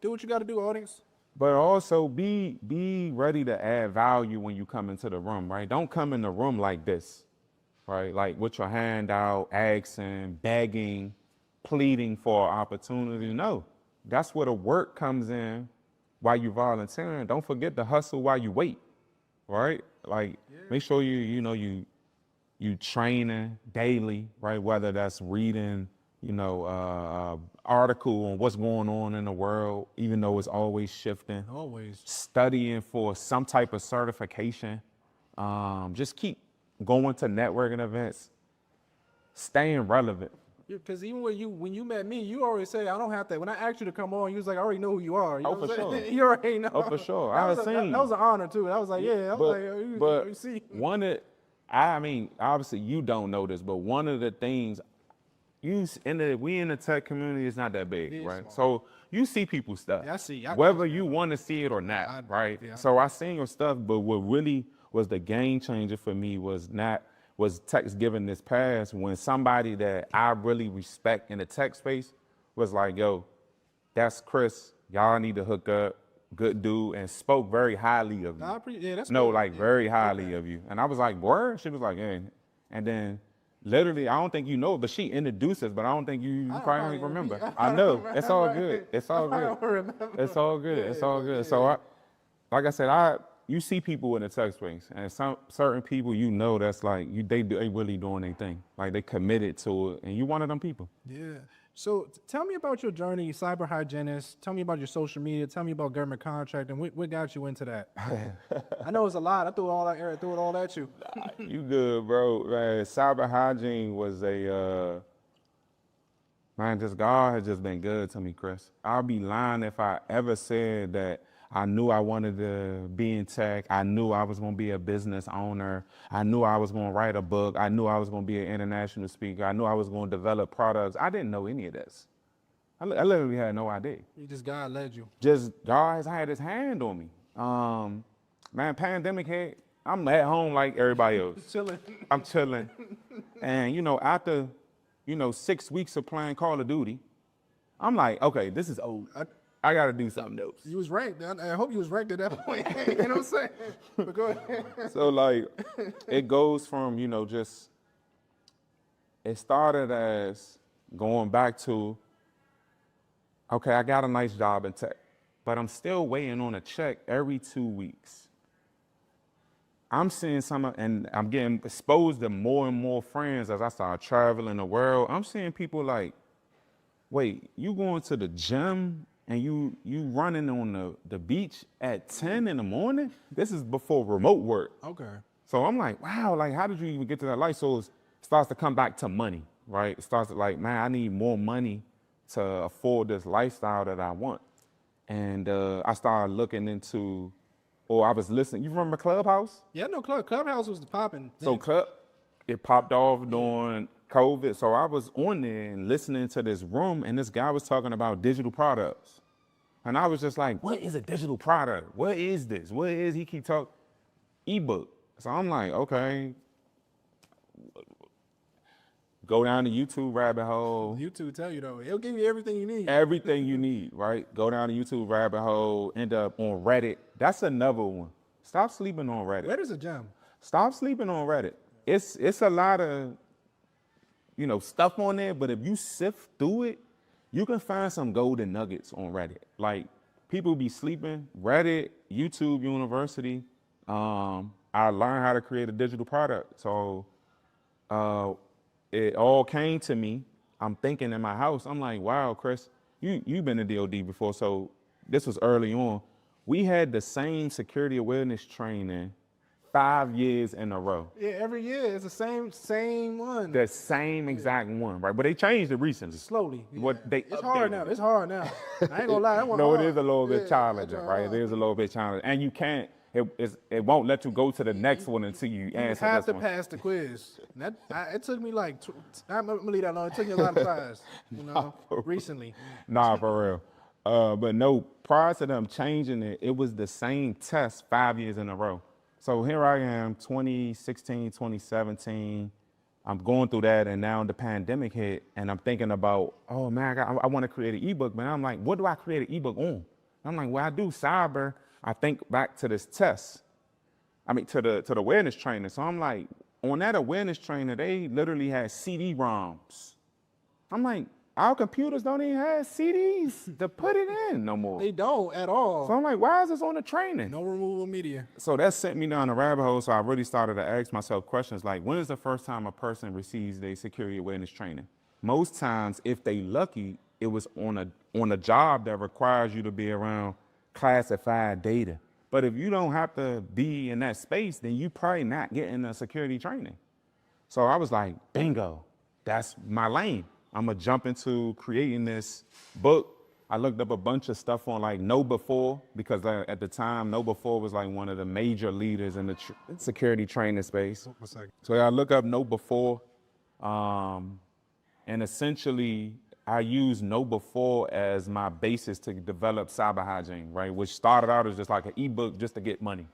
do what you gotta do, audience. But also be ready to add value when you come into the room, right? Don't come in the room like this, right? Like with your hand out, asking, begging, pleading for an opportunity. No, that's where the work comes in while you're volunteering. Don't forget to hustle while you wait, right? Like make sure you training daily, right? Whether that's reading article on what's going on in the world, even though it's always shifting. Always. Studying for some type of certification. Just keep going to networking events, staying relevant. Because even when you met me, you already said I don't have to. When I asked you to come on, you was like, I already know who you are. You know For what I'm sure. saying? You already know. Oh, for sure. That was an honor too. I was like, yeah. I was like, But you see. obviously you don't know this, but one of the things we in the tech community is not that big, right? Small. So you see people's stuff. Yeah, I see. Whether you want to see it or not, right? Yeah. So I seen your stuff, but what really was the game changer for me was text giving this pass when somebody that I really respect in the tech space was like, yo, that's Chris. Y'all need to hook up. Good dude, and spoke very highly of you. I appreciate. Yeah, that's No, good. like very highly of you. And I was like, word? She was like, yeah. And then literally, I don't think you know, but she introduced us, but I don't think you probably don't remember. I know. It's all good. It's all good. It's all good. It's all good. So like I said, you see people in the tech space, and some certain people that's like they really doing their thing, like they committed to it, and you one of them people. Yeah. So tell me about your journey, cyber hygienist. Tell me about your social media. Tell me about government contracting. What got you into that? I know it's a lot. I threw it all at you. You good, bro. Man, cyber hygiene was just God has just been good to me, Chris. I'll be lying if I ever said that I knew I wanted to be in tech. I knew I was going to be a business owner. I knew I was going to write a book. I knew I was going to be an international speaker. I knew I was going to develop products. I didn't know any of this. I literally had no idea. God led you. Just God has had his hand on me. Man, pandemic hit. I'm at home like everybody else. Chilling. I'm chilling. And, after, 6 weeks of playing Call of Duty, I'm like, okay, this is old. I got to do something else. You was ranked. I hope you was ranked at that point. You know what I'm saying? But go ahead. So, it goes from, it started as going back to, okay, I got a nice job in tech, but I'm still waiting on a check every 2 weeks. I'm seeing and I'm getting exposed to more and more friends as I start traveling the world. I'm seeing people like, wait, you going to the gym and you running on the beach at 10 in the morning? This is before remote work. Okay. So I'm like, wow, how did you even get to that life? So it starts to come back to money, right? It starts to man, I need more money to afford this lifestyle that I want. And I started looking into, I was listening. You remember Clubhouse? Yeah, no, Clubhouse was the popping. So it popped off during COVID. So I was on there and listening to this room, and this guy was talking about digital products. And I was just like, what is a digital product? What is this? He keep talking ebook. So I'm like, okay. Go down the YouTube rabbit hole. YouTube tell you though, it'll give you everything you need. Everything you need, right? Go down the YouTube rabbit hole, end up on Reddit. That's another one. Stop sleeping on Reddit. Reddit's a gem. Stop sleeping on Reddit. It's a lot of, stuff on there, but if you sift through it, you can find some golden nuggets on Reddit. Like, people be sleeping. Reddit, YouTube University. I learned how to create a digital product. So it all came to me. I'm thinking in my house, I'm like, wow, Chris, you've been in DOD before, so this was early on. We had the same security awareness training 5 years in a row. Yeah, every year it's the same one. The same exact one, right? But they changed it recently. Slowly. Yeah. It's hard now. It's hard now. I ain't gonna lie. No, it is a little bit challenging, right? It is a little bit challenging, and you can't. It won't let you go to the next one until you answer. You have to pass the quiz. It took me I'm gonna leave that alone. It took me a lot of tries, recently. Nah, for real. But no, prior to them changing it, it was the same test 5 years in a row. So here I am, 2016, 2017. I'm going through that, and now the pandemic hit, and I'm thinking about, oh man, I want to create an ebook, but I'm like, what do I create an ebook on? I'm like, well, I do cyber. I think back to this test. To the awareness training. So I'm like, on that awareness trainer, they literally had CD-ROMs. I'm like, our computers don't even have CDs to put it in no more. They don't at all. So I'm like, why is this on the training? No removable media. So that sent me down a rabbit hole. So I really started to ask myself questions like, when is the first time a person receives their security awareness training? most times, if they lucky, it was on a job that requires you to be around classified data. But if you don't have to be in that space, then you probably not getting the security training. So I was like, bingo, that's my lane. I'm gonna jump into creating this book. I looked up a bunch of stuff on like Know Before, because at the time, Know Before was like one of the major leaders in the security training space. So I look up Know Before, and essentially I use Know Before as my basis to develop cyber hygiene, right? Which started out as just like an ebook just to get money.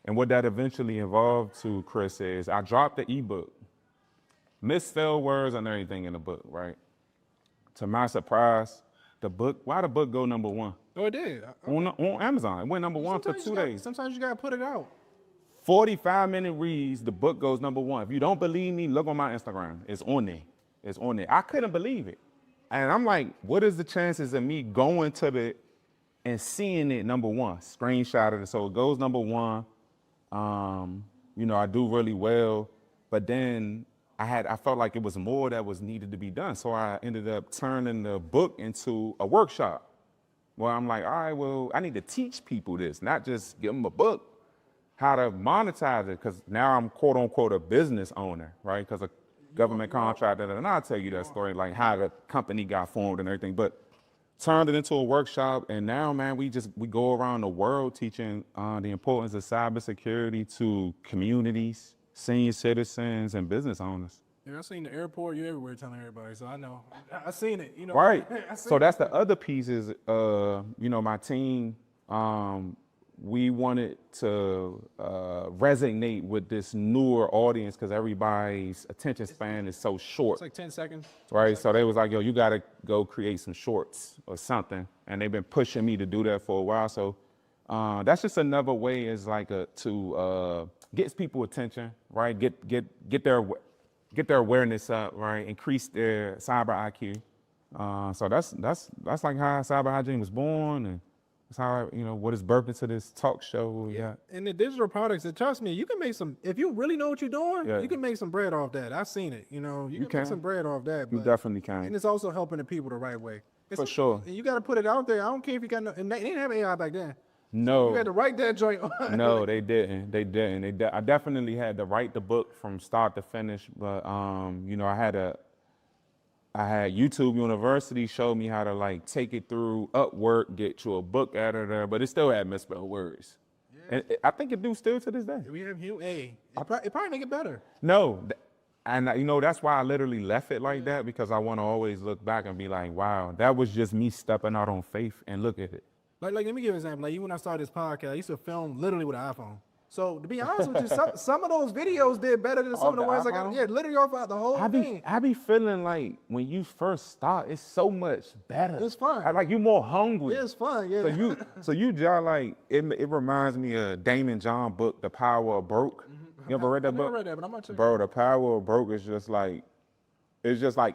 And what that eventually evolved to, Chris, is I dropped the ebook, misspelled words and everything in the book, right? To my surprise, why the book go number one? Oh, it did. On Amazon. It went number one for 2 days. Sometimes you gotta put it out. 45-minute reads, the book goes number one. If you don't believe me, look on my Instagram. It's on there. It's on there. I couldn't believe it. And I'm like, what is the chances of me going to the and seeing it number one? Screenshot it. So it goes number one. I do really well. But then I felt like it was more that was needed to be done. So I ended up turning the book into a workshop where I'm like, all right, well, I need to teach people this, not just give them a book, how to monetize it. Cause now I'm quote unquote a business owner, right? Cause a government contractor, and I'll tell you that story, like how the company got formed and everything, but turned it into a workshop. And now, man, we go around the world teaching the importance of cybersecurity to communities, senior citizens, and business owners. Yeah, I seen the airport. You everywhere telling everybody, so I know. I seen it. Right. So that's the other piece is, my team. We wanted to resonate with this newer audience because everybody's attention span is so short. It's like 10 seconds. Right. So they was like, yo, you got to go create some shorts or something. And they've been pushing me to do that for a while. So that's just another way is like to get people attention, right? Get their awareness up, right? Increase their cyber IQ. So that's like how cyber hygiene was born, and that's how what is birthed into this talk show. Yeah. And the digital products, trust me, you can make some, if you really know what you're doing, you can make some bread off that. I've seen it. You can make some bread off that. You definitely can. And it's also helping the people the right way. For sure. You got to put it out there. I don't care if you got no, and they didn't have AI back then. No. You had to write that joint on. No, they didn't. I definitely had to write the book from start to finish. But I had YouTube University show me how to like take it through Upwork, get you a book editor, but it still had misspelled words. Yeah. And I think it do still to this day. We have it probably make it better. No, and that's why I literally left it like that, because I want to always look back and be like, wow, that was just me stepping out on faith, and look at it. Like let me give you an example. Like even when I started this podcast, I used to film literally with an iPhone. So to be honest with you, some of those videos did better than some of the ones I got. Yeah, literally off the whole thing. I be feeling like when you first start, it's so much better. It's fun. Like you more hungry. Yeah, it's fun. Yeah. So you just like it reminds me of Damon John book, The Power of Broke. Mm-hmm. You ever read that book? I never read that, but I'm not sure. Bro, The Power of Broke is just like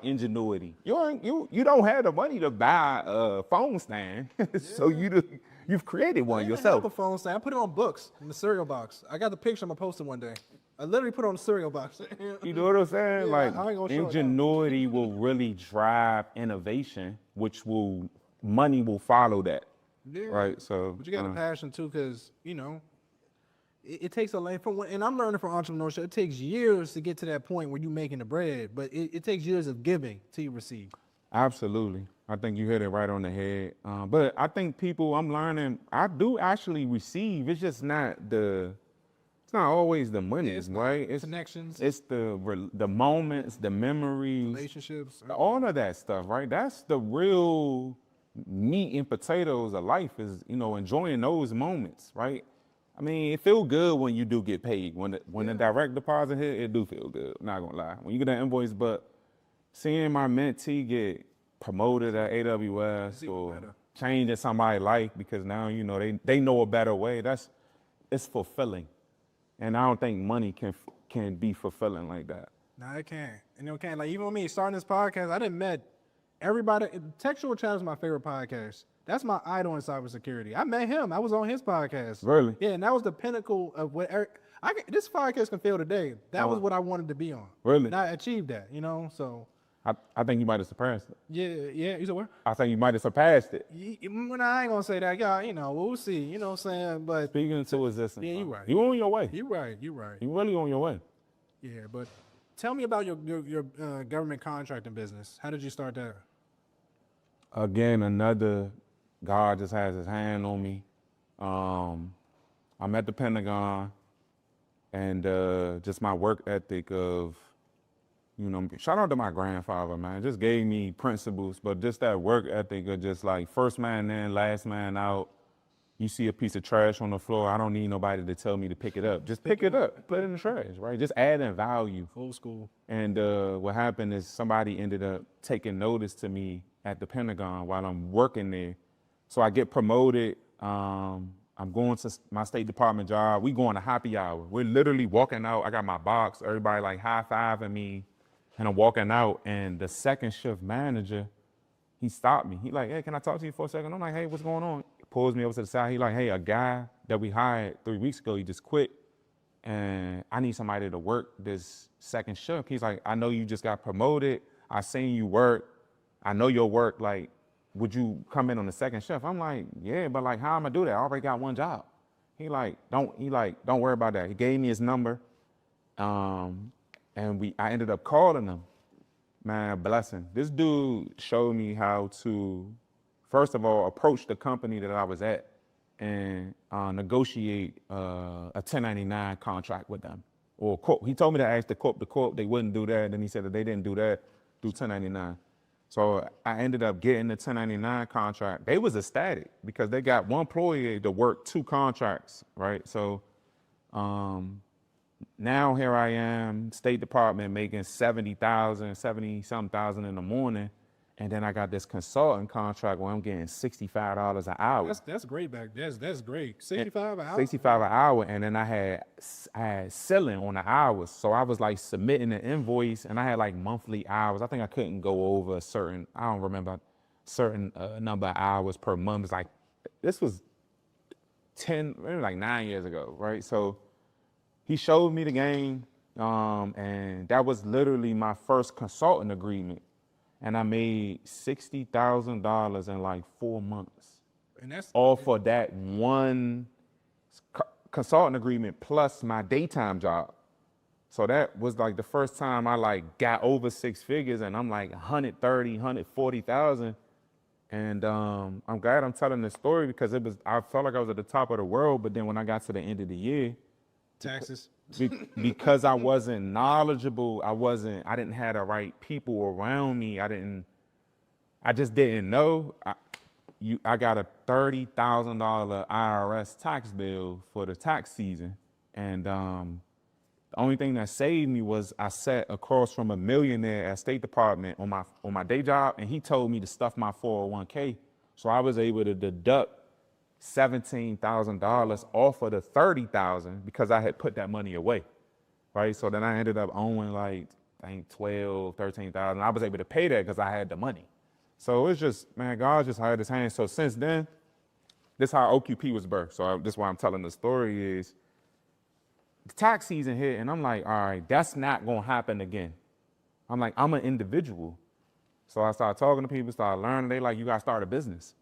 ingenuity. You don't have the money to buy a phone stand, so you've created one yourself. A phone stand. I put it on books in the cereal box. I got the picture. I'm gonna post it one day. I literally put it on the cereal box. You know what I'm saying? Yeah, like I ain't gonna show ingenuity will really drive innovation, which money will follow that. Yeah. Right. So, but you got a passion too, because it takes a lane and I'm learning from entrepreneurship. It takes years to get to that point where you're making the bread, but it takes years of giving till you receive. Absolutely. I think you hit it right on the head. But I think I'm learning, I do actually receive. It's just it's not always the money, right? It's connections. It's the moments, the memories. Relationships. All of that stuff, right? That's the real meat and potatoes of life is, enjoying those moments, right? I mean, it feels good when you do get paid. When the direct deposit hit, it do feel good. I'm not gonna lie. When you get that invoice, but seeing my mentee get promoted at AWS or changing somebody's life because now they know a better way. It's fulfilling, and I don't think money can be fulfilling like that. No, it can't. And it can't. Like even with me starting this podcast, I didn't met everybody. Textual Channel is my favorite podcast. That's my idol in cybersecurity. I met him. I was on his podcast. Really? Yeah, and that was the pinnacle of what this podcast can fail today. That was what I wanted to be on. Really? And I achieved that, so I think you might have surpassed it. Yeah. You said what? I think you might have surpassed it. When I ain't gonna say that, y'all. We'll see. You know what I'm saying? But Speaking into existence. yeah, you're right. You on your way. You're right. You're right. You really on your way. Yeah, but tell me about your government contracting business. How did you start that? Again, another God just has his hand on me. I'm at the Pentagon, and just my work ethic of, shout out to my grandfather, man. Just gave me principles, but just that work ethic of just like first man in, last man out. You see a piece of trash on the floor, I don't need nobody to tell me to pick it up. Just pick it up, put it in the trash, right? Just adding value. Old school. And what happened is somebody ended up taking notice to me at the Pentagon while I'm working there. So I get promoted. I'm going to my State Department job. We going to happy hour. We're literally walking out. I got my box. Everybody like high-fiving me. And I'm walking out. And the second shift manager, he stopped me. He like, hey, can I talk to you for a second? I'm like, hey, what's going on? He pulls me over to the side. He like, hey, a guy that we hired 3 weeks ago, he just quit. And I need somebody to work this second shift. He's like, I know you just got promoted. I seen you work. I know your work. Like, would you come in on the second shift? I'm like, yeah, but like, how am I do that? I already got one job. He like, don't worry about that. He gave me his number. And I ended up calling him. Man, blessing. This dude showed me how to, first of all, approach the company that I was at and negotiate a 1099 contract with them or corp. He told me to ask the corp to corp. They wouldn't do that. Then he said that they didn't do that, do 1099. So I ended up getting the 1099 contract. They was ecstatic because they got one employee to work 2 contracts, right? So now here I am, State Department making 70-something thousand in the morning. And then I got this consulting contract where I'm getting $65 an hour. That's great back. That's great. 65 an hour. 65 an hour, and then I had ceiling on the hours. So I was like submitting an invoice, and I had like monthly hours. I think I couldn't go over a certain, I don't remember, certain number of hours per month. It's like, this was 10, maybe like 9 years ago, right? So he showed me the game, and that was literally my first consulting agreement. And I made $60,000 in like 4 months. And that's all for that one consulting agreement plus my daytime job. So that was like the first time I like got over 6 figures, and I'm like 130, 140,000. And I'm glad I'm telling this story because I felt like I was at the top of the world, but then when I got to the end of the year, taxes. Because I wasn't knowledgeable, I didn't have the right people around me. I just didn't know. I got a $30,000 IRS tax bill for the tax season. And the only thing that saved me was I sat across from a millionaire at State Department on my day job, and he told me to stuff my 401k. So I was able to deduct $17,000 off of the $30,000 because I had put that money away, right? So then I ended up owing like, I think 12, 13,000. I was able to pay that because I had the money. So it's just, man, God just had his hand. So since then, this is how OQP was birthed. So this is why I'm telling the story is the tax season hit, and I'm like, all right, that's not gonna happen again. I'm like, I'm an individual. So I started talking to people, started learning. They like, you gotta start a business.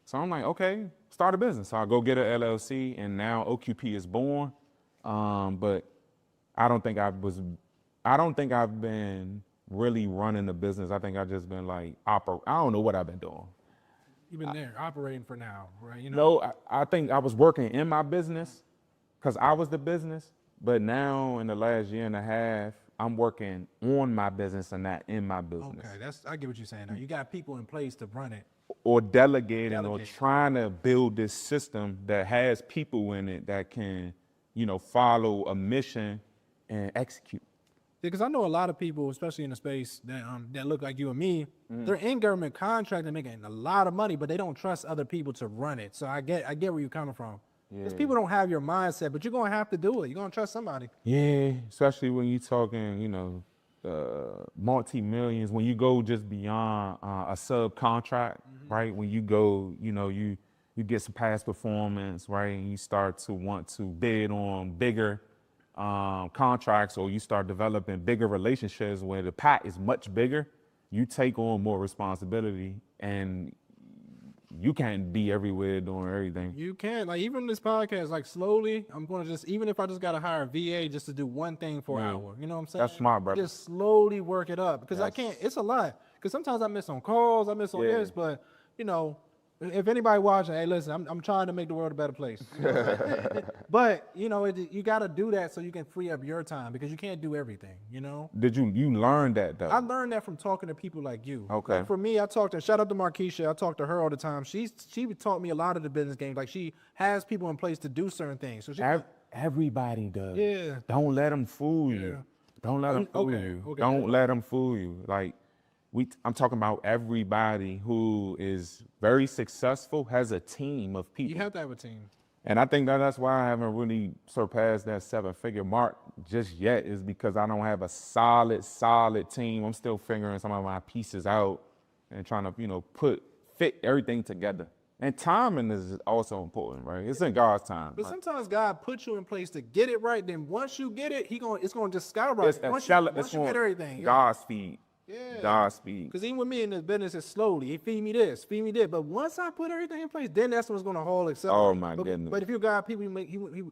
So I'm like, okay, start a business. So I go get an LLC, and now OQP is born. But I don't think I've been really running the business. I think I've just been like, I don't know what I've been doing. You've been there operating for now, right? No, I think I was working in my business because I was the business. But now in the last year and a half, I'm working on my business and not in my business. Okay, I get what you're saying. Now you got people in place to run it. Or delegating or trying to build this system that has people in it that can, follow a mission and execute. Because I know a lot of people, especially in the space that look like you and me, they're in government contracting, making a lot of money, but they don't trust other people to run it. So I get where you're coming from. Because people don't have your mindset, but you're gonna have to do it. You're gonna trust somebody. Yeah, especially when you're talking, multi-millions, when you go just beyond a subcontract, right? When you go, you get some past performance, right? And you start to want to bid on bigger contracts, or you start developing bigger relationships where the pot is much bigger. you take on more responsibility, and you can't be everywhere doing everything. You can, like, even this podcast, like, slowly, I'm going to just, even if I just got to hire a VA just to do one thing for an hour, you know what I'm saying? That's smart, brother. Just slowly work it up, because I Yes. can't, it's a lot. Because sometimes I miss on calls, I miss on Yeah. this, but, you know, if anybody watching, hey, listen, I'm trying to make the world a better place. You know what I'm saying? But, you know, you got to do that so you can free up your time, because you can't do everything, you know? Did you learn that though? I learned that from talking to people like you. Okay. Like for me, I talked to, shout out to Markeisha, I talk to her all the time. She taught me a lot of the business games. Like, she has people in place to do certain things. So she, Everybody does. Yeah. Don't let them fool you. Yeah. Don't let them fool Okay, you. okay. Don't let them fool you. Like, I'm talking about everybody who is very successful has a team of people. you have to have a team. And I think that's why I haven't really surpassed that 7-figure mark just yet, is because I don't have a solid team. I'm still figuring some of my pieces out and trying to, you know, fit everything together. And timing is also important, right? It's in God's time. But sometimes God puts you in place to get it right. Then once you get it, it's going to just skyrocket. It's Once you get everything. Godspeed. Yeah. Godspeed. Because even with me in this business, it's slowly. He feed me this, feed me that. But once I put everything in place, then that's when it's going to haul itself. Oh, my goodness. But if you God people, he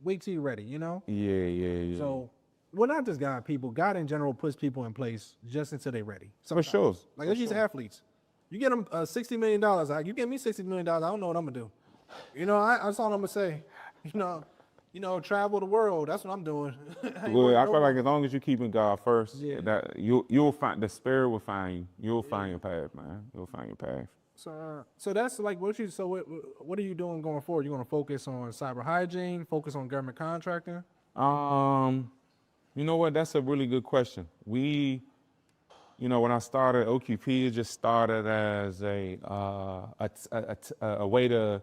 wait till you're ready, you know? Yeah. So, well, not just God people. God in general puts people in place just until they're ready. For sure. Like, let's use athletes. You get them $60 million. You give me $60 million, I don't know what I'm going to do. You know, that's all I'm going to say. You know, travel the world. That's what I'm doing. Well, I feel like as long as you're keeping God first, Yeah. that you'll find, the Spirit will find you. You'll find your path, man. You'll find your path. So that's like what are you doing going forward? You going to focus on cyber hygiene, focus on government contracting? You know what? That's a really good question. You know, when I started OQP, it just started as a way to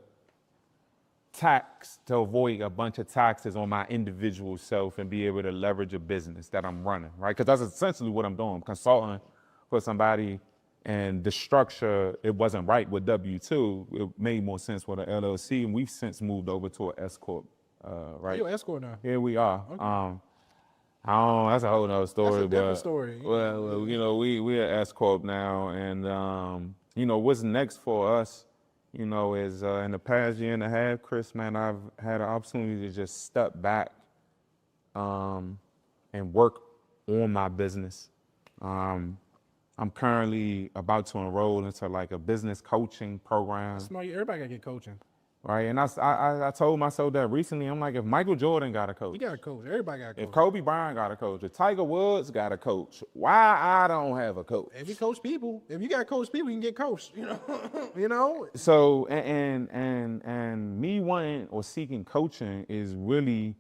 avoid a bunch of taxes on my individual self and be able to leverage a business that I'm running, right? Because that's essentially what I'm doing. I'm consulting for somebody, and the structure, it wasn't right with W-2. It made more sense with an LLC, and we've since moved over to an S Corp, right? You're an S Corp now. Here we are. Okay. That's a whole nother story. That's a different story. Well, you know, we're at S Corp now, and you know, what's next for us, you know, is in the past year and a half, Chris, man, I've had an opportunity to just step back and work on my business. I'm currently about to enroll into like a business coaching program. Smart. Everybody got to get coaching. Right, and I told myself that recently. I'm like, if Michael Jordan got a coach, You got a coach. Everybody got a coach. if Kobe Bryant got a coach, if Tiger Woods got a coach, why I don't have a coach? If you coach people, if you got coach people, you can get coached. You know, you know. So and me wanting or seeking coaching is really,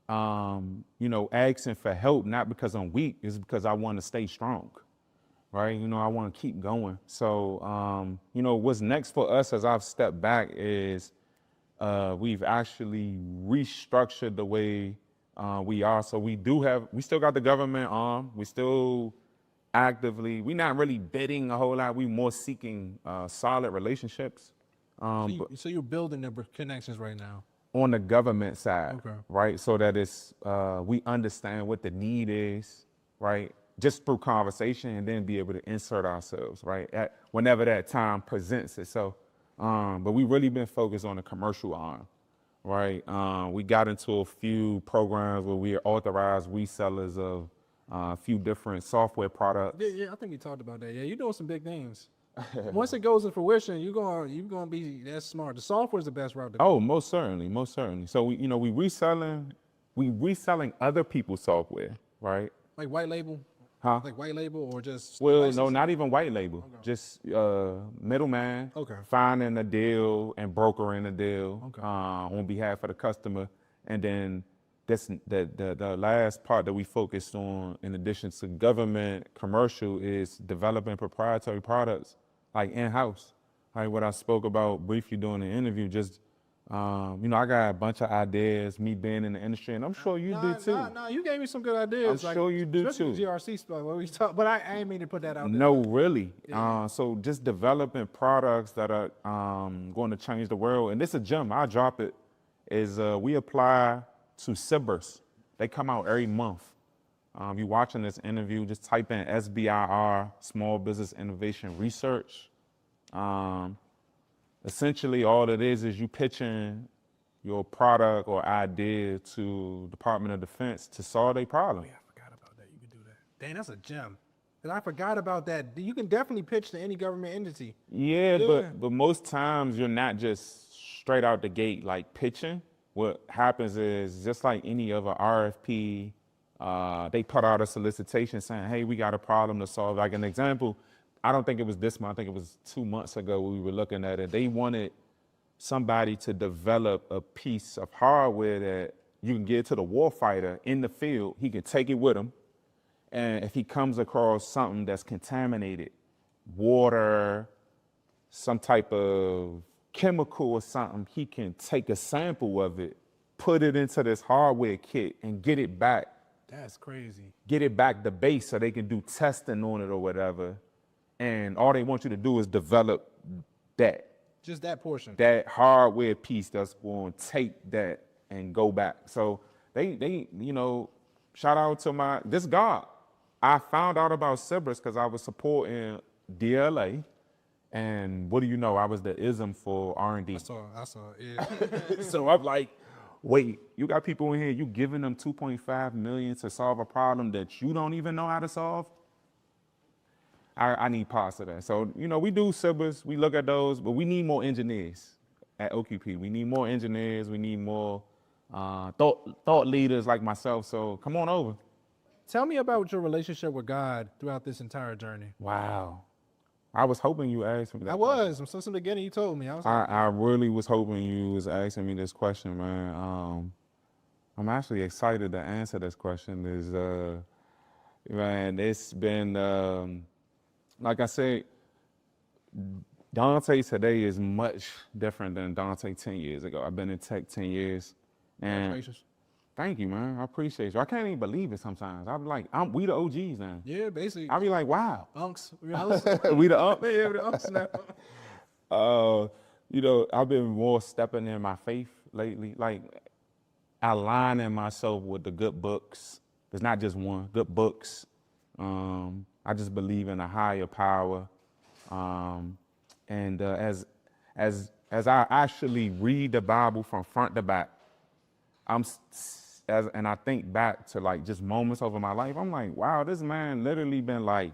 you know, asking for help, not because I'm weak, it's because I want to stay strong. Right, you know, I want to keep going. So, you know, what's next for us as I've stepped back is we've actually restructured the way we are. So we still got the government arm. We still we're not really bidding a whole lot. We more seeking solid relationships. So you're building the connections right now. On the government side, Okay. right? So that it's, we understand what the need is, right? Just through conversation, and then be able to insert ourselves, right? Whenever that time presents itself. But we really been focused on the commercial arm, right? We got into a few programs where we are authorized resellers of a few different software products. Yeah, I think you talked about that. Yeah, you're doing some big things. Once it goes to fruition, you're gonna be that smart. The software is the best route to go. Oh, most certainly. So we reselling other people's software, right? Like white label. Huh? Like white label or just Well, license? no, not even white label. Okay. Just middleman. Okay. Finding a deal and brokering a deal Okay. on behalf of the customer, and then the last part that we focused on, in addition to government commercial, is developing proprietary products like in-house. Like what I spoke about briefly during the interview. Just you know, I got a bunch of ideas, me being in the industry, and I'm sure you do too. No, you gave me some good ideas. I'm sure you do especially too. the GRC stuff. What we talk, but I ain't mean to put that out there. No, really. Yeah. So just developing products that are going to change the world. And this is a gem. I drop it. Is we apply to Cybers. They come out every month. You watching this interview, just type in SBIR, Small Business Innovation Research. Essentially, all it is you pitching your product or idea to Department of Defense to solve a problem. Oh, yeah, I forgot about that. You can do that. Dang, that's a gem. And I forgot about that. You can definitely pitch to any government entity. Yeah, but most times you're not just straight out the gate like pitching. What happens is just like any other RFP, they put out a solicitation saying, hey, we got a problem to solve. Like an example, I don't think it was this month, I think it was 2 months ago we were looking at it. They wanted somebody to develop a piece of hardware that you can get to the warfighter in the field. He can take it with him. And if he comes across something that's contaminated, water, some type of chemical or something, he can take a sample of it, put it into this hardware kit and get it back. That's crazy. Get it back to base so they can do testing on it or whatever. And all they want you to do is develop that. Just that portion. That hardware piece that's going to take that and go back. So they shout out to this God. I found out about Cybersecurity because I was supporting DLA, and what do you know? I was the ISM for R&D. I saw, yeah. So I'm like, wait, you got people in here, you giving them $2.5 million to solve a problem that you don't even know how to solve? I need parts of that. So, we do Cybersecurity, we look at those, but we need more engineers at OQP. We need more engineers, we need more thought leaders like myself. So come on over. Tell me about your relationship with God throughout this entire journey. Wow. I was hoping you asked me that. I was. Since the beginning, you told me. I really was hoping you was asking me this question, man. I'm actually excited to answer this question. Man, it's been, like I said, Dontae today is much different than Dontae 10 years ago. I've been in tech 10 years. And Congratulations. Thank you, man. I appreciate you. I can't even believe it sometimes. I'm like, we the OGs now. Yeah, basically. I be like, wow. Unks. We the unks now. I've been more stepping in my faith lately, like aligning myself with the good books. There's not just one, good books. I just believe in a higher power. And as I actually read the Bible from front to back, and I think back to like just moments over my life, I'm like, wow, this man literally been like,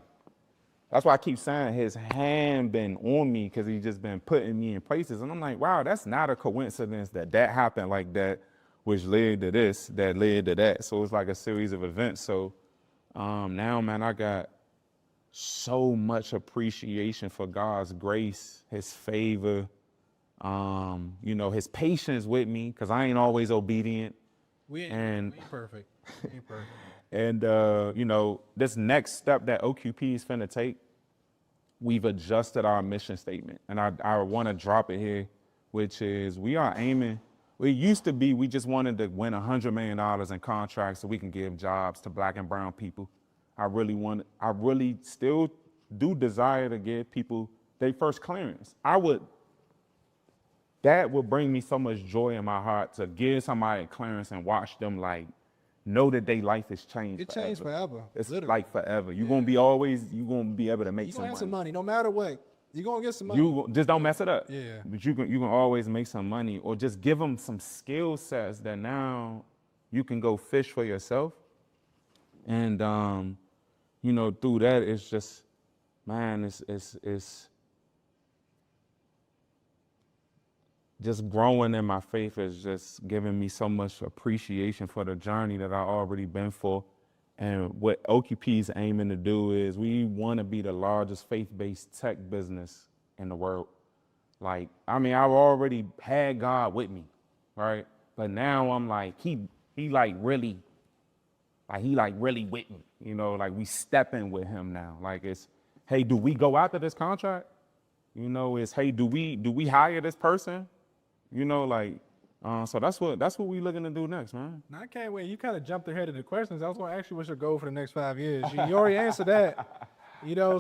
that's why I keep saying his hand been on me because he's just been putting me in places. And I'm like, wow, that's not a coincidence that happened like that, which led to this, that led to that. So it's like a series of events. So now, man, I got so much appreciation for God's grace, his favor, his patience with me, because I ain't always obedient. We ain't perfect. We ain't perfect. And, this next step that OQP is finna take, we've adjusted our mission statement. And I want to drop it here, which is we are aiming. It used to be we just wanted to win $100 million in contracts so we can give jobs to Black and brown people. I really still do desire to give people their first clearance. That would bring me so much joy in my heart to give somebody a clearance and watch them like know that their life has changed. It changed forever. It's literally. like forever. You're gonna be able to make some money. Have some money, no matter what. You're gonna get some money. You just don't mess it up. Yeah. But you can always make some money, or just give them some skill sets that now you can go fish for yourself. And through that, it's just, man, it's just growing in my faith is just giving me so much appreciation for the journey that I've already been for. And what OQP is aiming to do is we want to be the largest faith-based tech business in the world. I've already had God with me, right? But now I'm like, he really with me, we stepping with him now. It's, hey, do we go after this contract? It's, hey, do we hire this person? So that's what we looking to do next, man. Now, I can't wait. You kind of jumped ahead of the questions. I was going to ask you what's your goal for the next 5 years. You already answered that,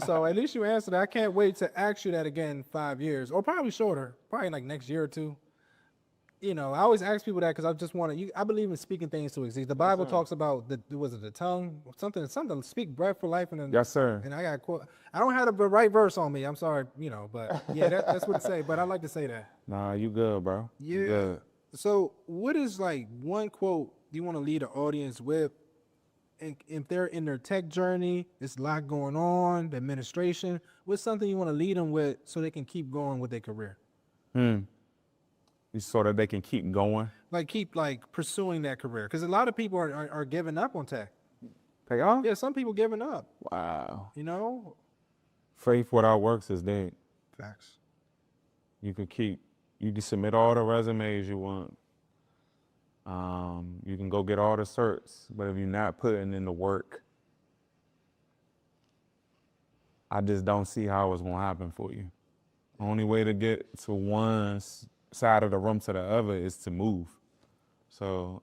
so at least you answered that. I can't wait to ask you that again in 5 years, or probably shorter, probably like next year or two. I always ask people that because I just want to. I believe in speaking things to exist. The Bible talks about the tongue, something. Speak breath for life, and then Yes, sir. And I got quote. I don't have the right verse on me. I'm sorry, but yeah, that's what it say. But I like to say that. Nah, you good, bro. Yeah. You good. So, what is like one quote you want to lead the audience with? And if they're in their tech journey, it's a lot going on, the administration. What's something you want to lead them with so they can keep going with their career? So that they can keep going. Like keep pursuing that career, because a lot of people are giving up on tech. They are? Yeah, some people giving up. Wow. Faith without works is dead. Facts. You can submit all the resumes you want. You can go get all the certs, but if you're not putting in the work, I just don't see how it's gonna happen for you. The only way to get to one side of the room to the other is to move. So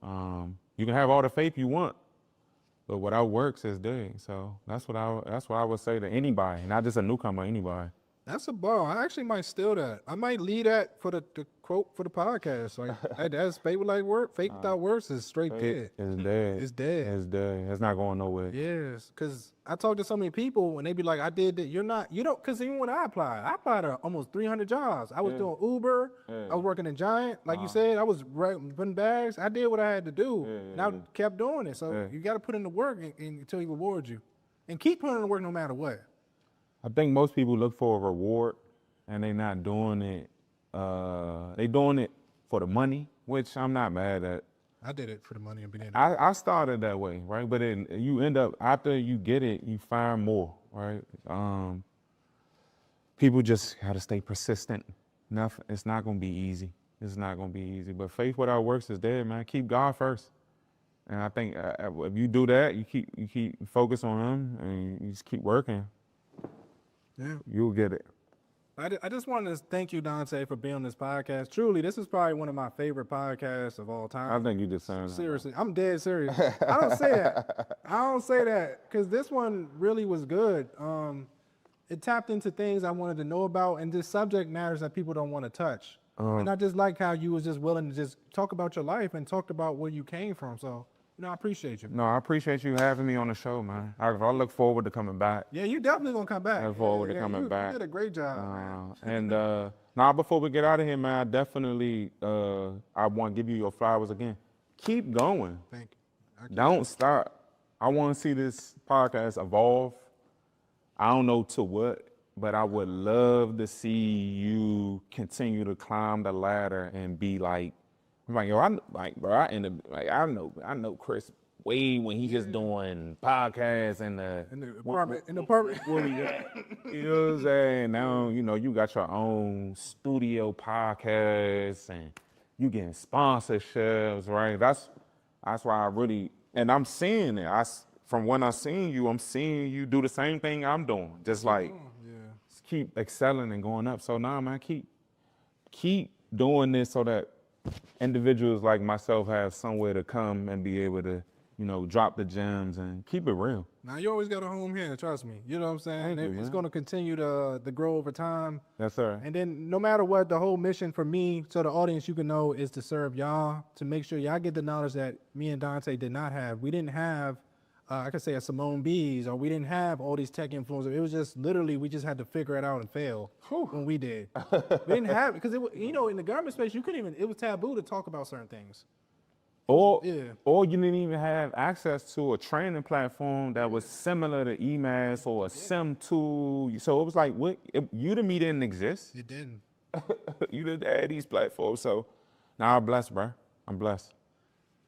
you can have all the faith you want, but without works is dead. So that's what I would say to anybody, not just a newcomer, anybody. That's a bar. I actually might steal that. I might leave that for the quote for the podcast. Like that's faith without work. Faith without works is straight dead. It's dead. It's dead. It's dead. It's not going nowhere. Yes, because I talk to so many people and they be like, I did that. You're not, because even when I applied to almost 300 jobs. I was doing Uber. I was working in Giant. Like you said, I was putting bags. I did what I had to do. And I kept doing it. So you got to put in the work until he rewards you. And keep putting in the work no matter what. I think most people look for a reward and they're not doing it. They doing it for the money, which I'm not mad at. I did it for the money and being I started that way, right? But then you end up, after you get it, you find more, right? People just got to stay persistent. It's not going to be easy. It's not going to be easy. But faith without works is dead, man. Keep God first. And I think if you do that, you keep focus on Him and you just keep working. Yeah, you'll get it. I just wanted to thank you, Dontae, for being on this podcast. Truly, this is probably one of my favorite podcasts of all time. I think you just saying that. Seriously, I'm dead serious. I don't say that. I don't say that because this one really was good. It tapped into things I wanted to know about and just subject matters that people don't want to touch. And I just like how you was just willing to just talk about your life and talked about where you came from. So, I appreciate you. No, I appreciate you having me on the show, man. I look forward to coming back. Yeah, you definitely gonna come back. I look forward to coming back. You did a great job. Before we get out of here, man, I definitely I want to give you your flowers again. Keep going. Thank you. Don't stop. I want to see this podcast evolve. I don't know to what, but I would love to see you continue to climb the ladder and be like, yo, I know Chris way when he just doing podcasts in the apartment. You know what I'm saying? Now, you got your own studio podcast and you getting sponsorships, right? That's why and I'm seeing it. From when I seen you, I'm seeing you do the same thing I'm doing. Just keep excelling and going up. So now, man, keep doing this so that individuals like myself have somewhere to come and be able to, drop the gems and keep it real. Now, you always got a home here, trust me. You know what I'm saying? It's going to continue to grow over time. Yes, sir. And then no matter what, the whole mission for me, so the audience you can know, is to serve y'all, to make sure y'all get the knowledge that me and Dontae did not have. We didn't have, I could say a Simone Bees, or we didn't have all these tech influencers. It was just literally, we just had to figure it out and fail when we did. We didn't have it, because in the government space, it was taboo to talk about certain things. Or you didn't even have access to a training platform that was similar to EMAS or a SIM tool. So it was like, Udemy didn't exist. It didn't. You didn't add these platforms. So now I'm blessed, bro. I'm blessed.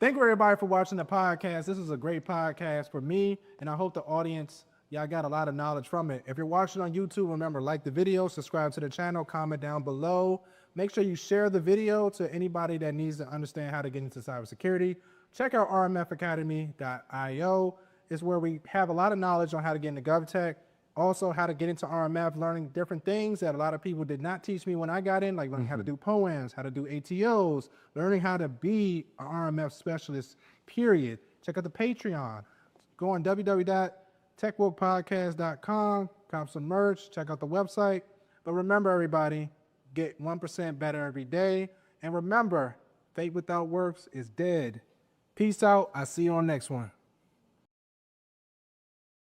Thank you, everybody, for watching the podcast. This is a great podcast for me, and I hope the audience, y'all got a lot of knowledge from it. If you're watching on YouTube, remember, like the video, subscribe to the channel, comment down below. Make sure you share the video to anybody that needs to understand how to get into cybersecurity. Check out rmfacademy.io. It's where we have a lot of knowledge on how to get into GovTech. Also, how to get into RMF, learning different things that a lot of people did not teach me when I got in, like learning how to do POAMs, how to do ATOs, learning how to be an RMF specialist, period. Check out the Patreon. Go on www.techwokepodcast.com, cop some merch, check out the website. But remember, everybody, get 1% better every day. And remember, Faith without works is dead. Peace out. I see you on next one.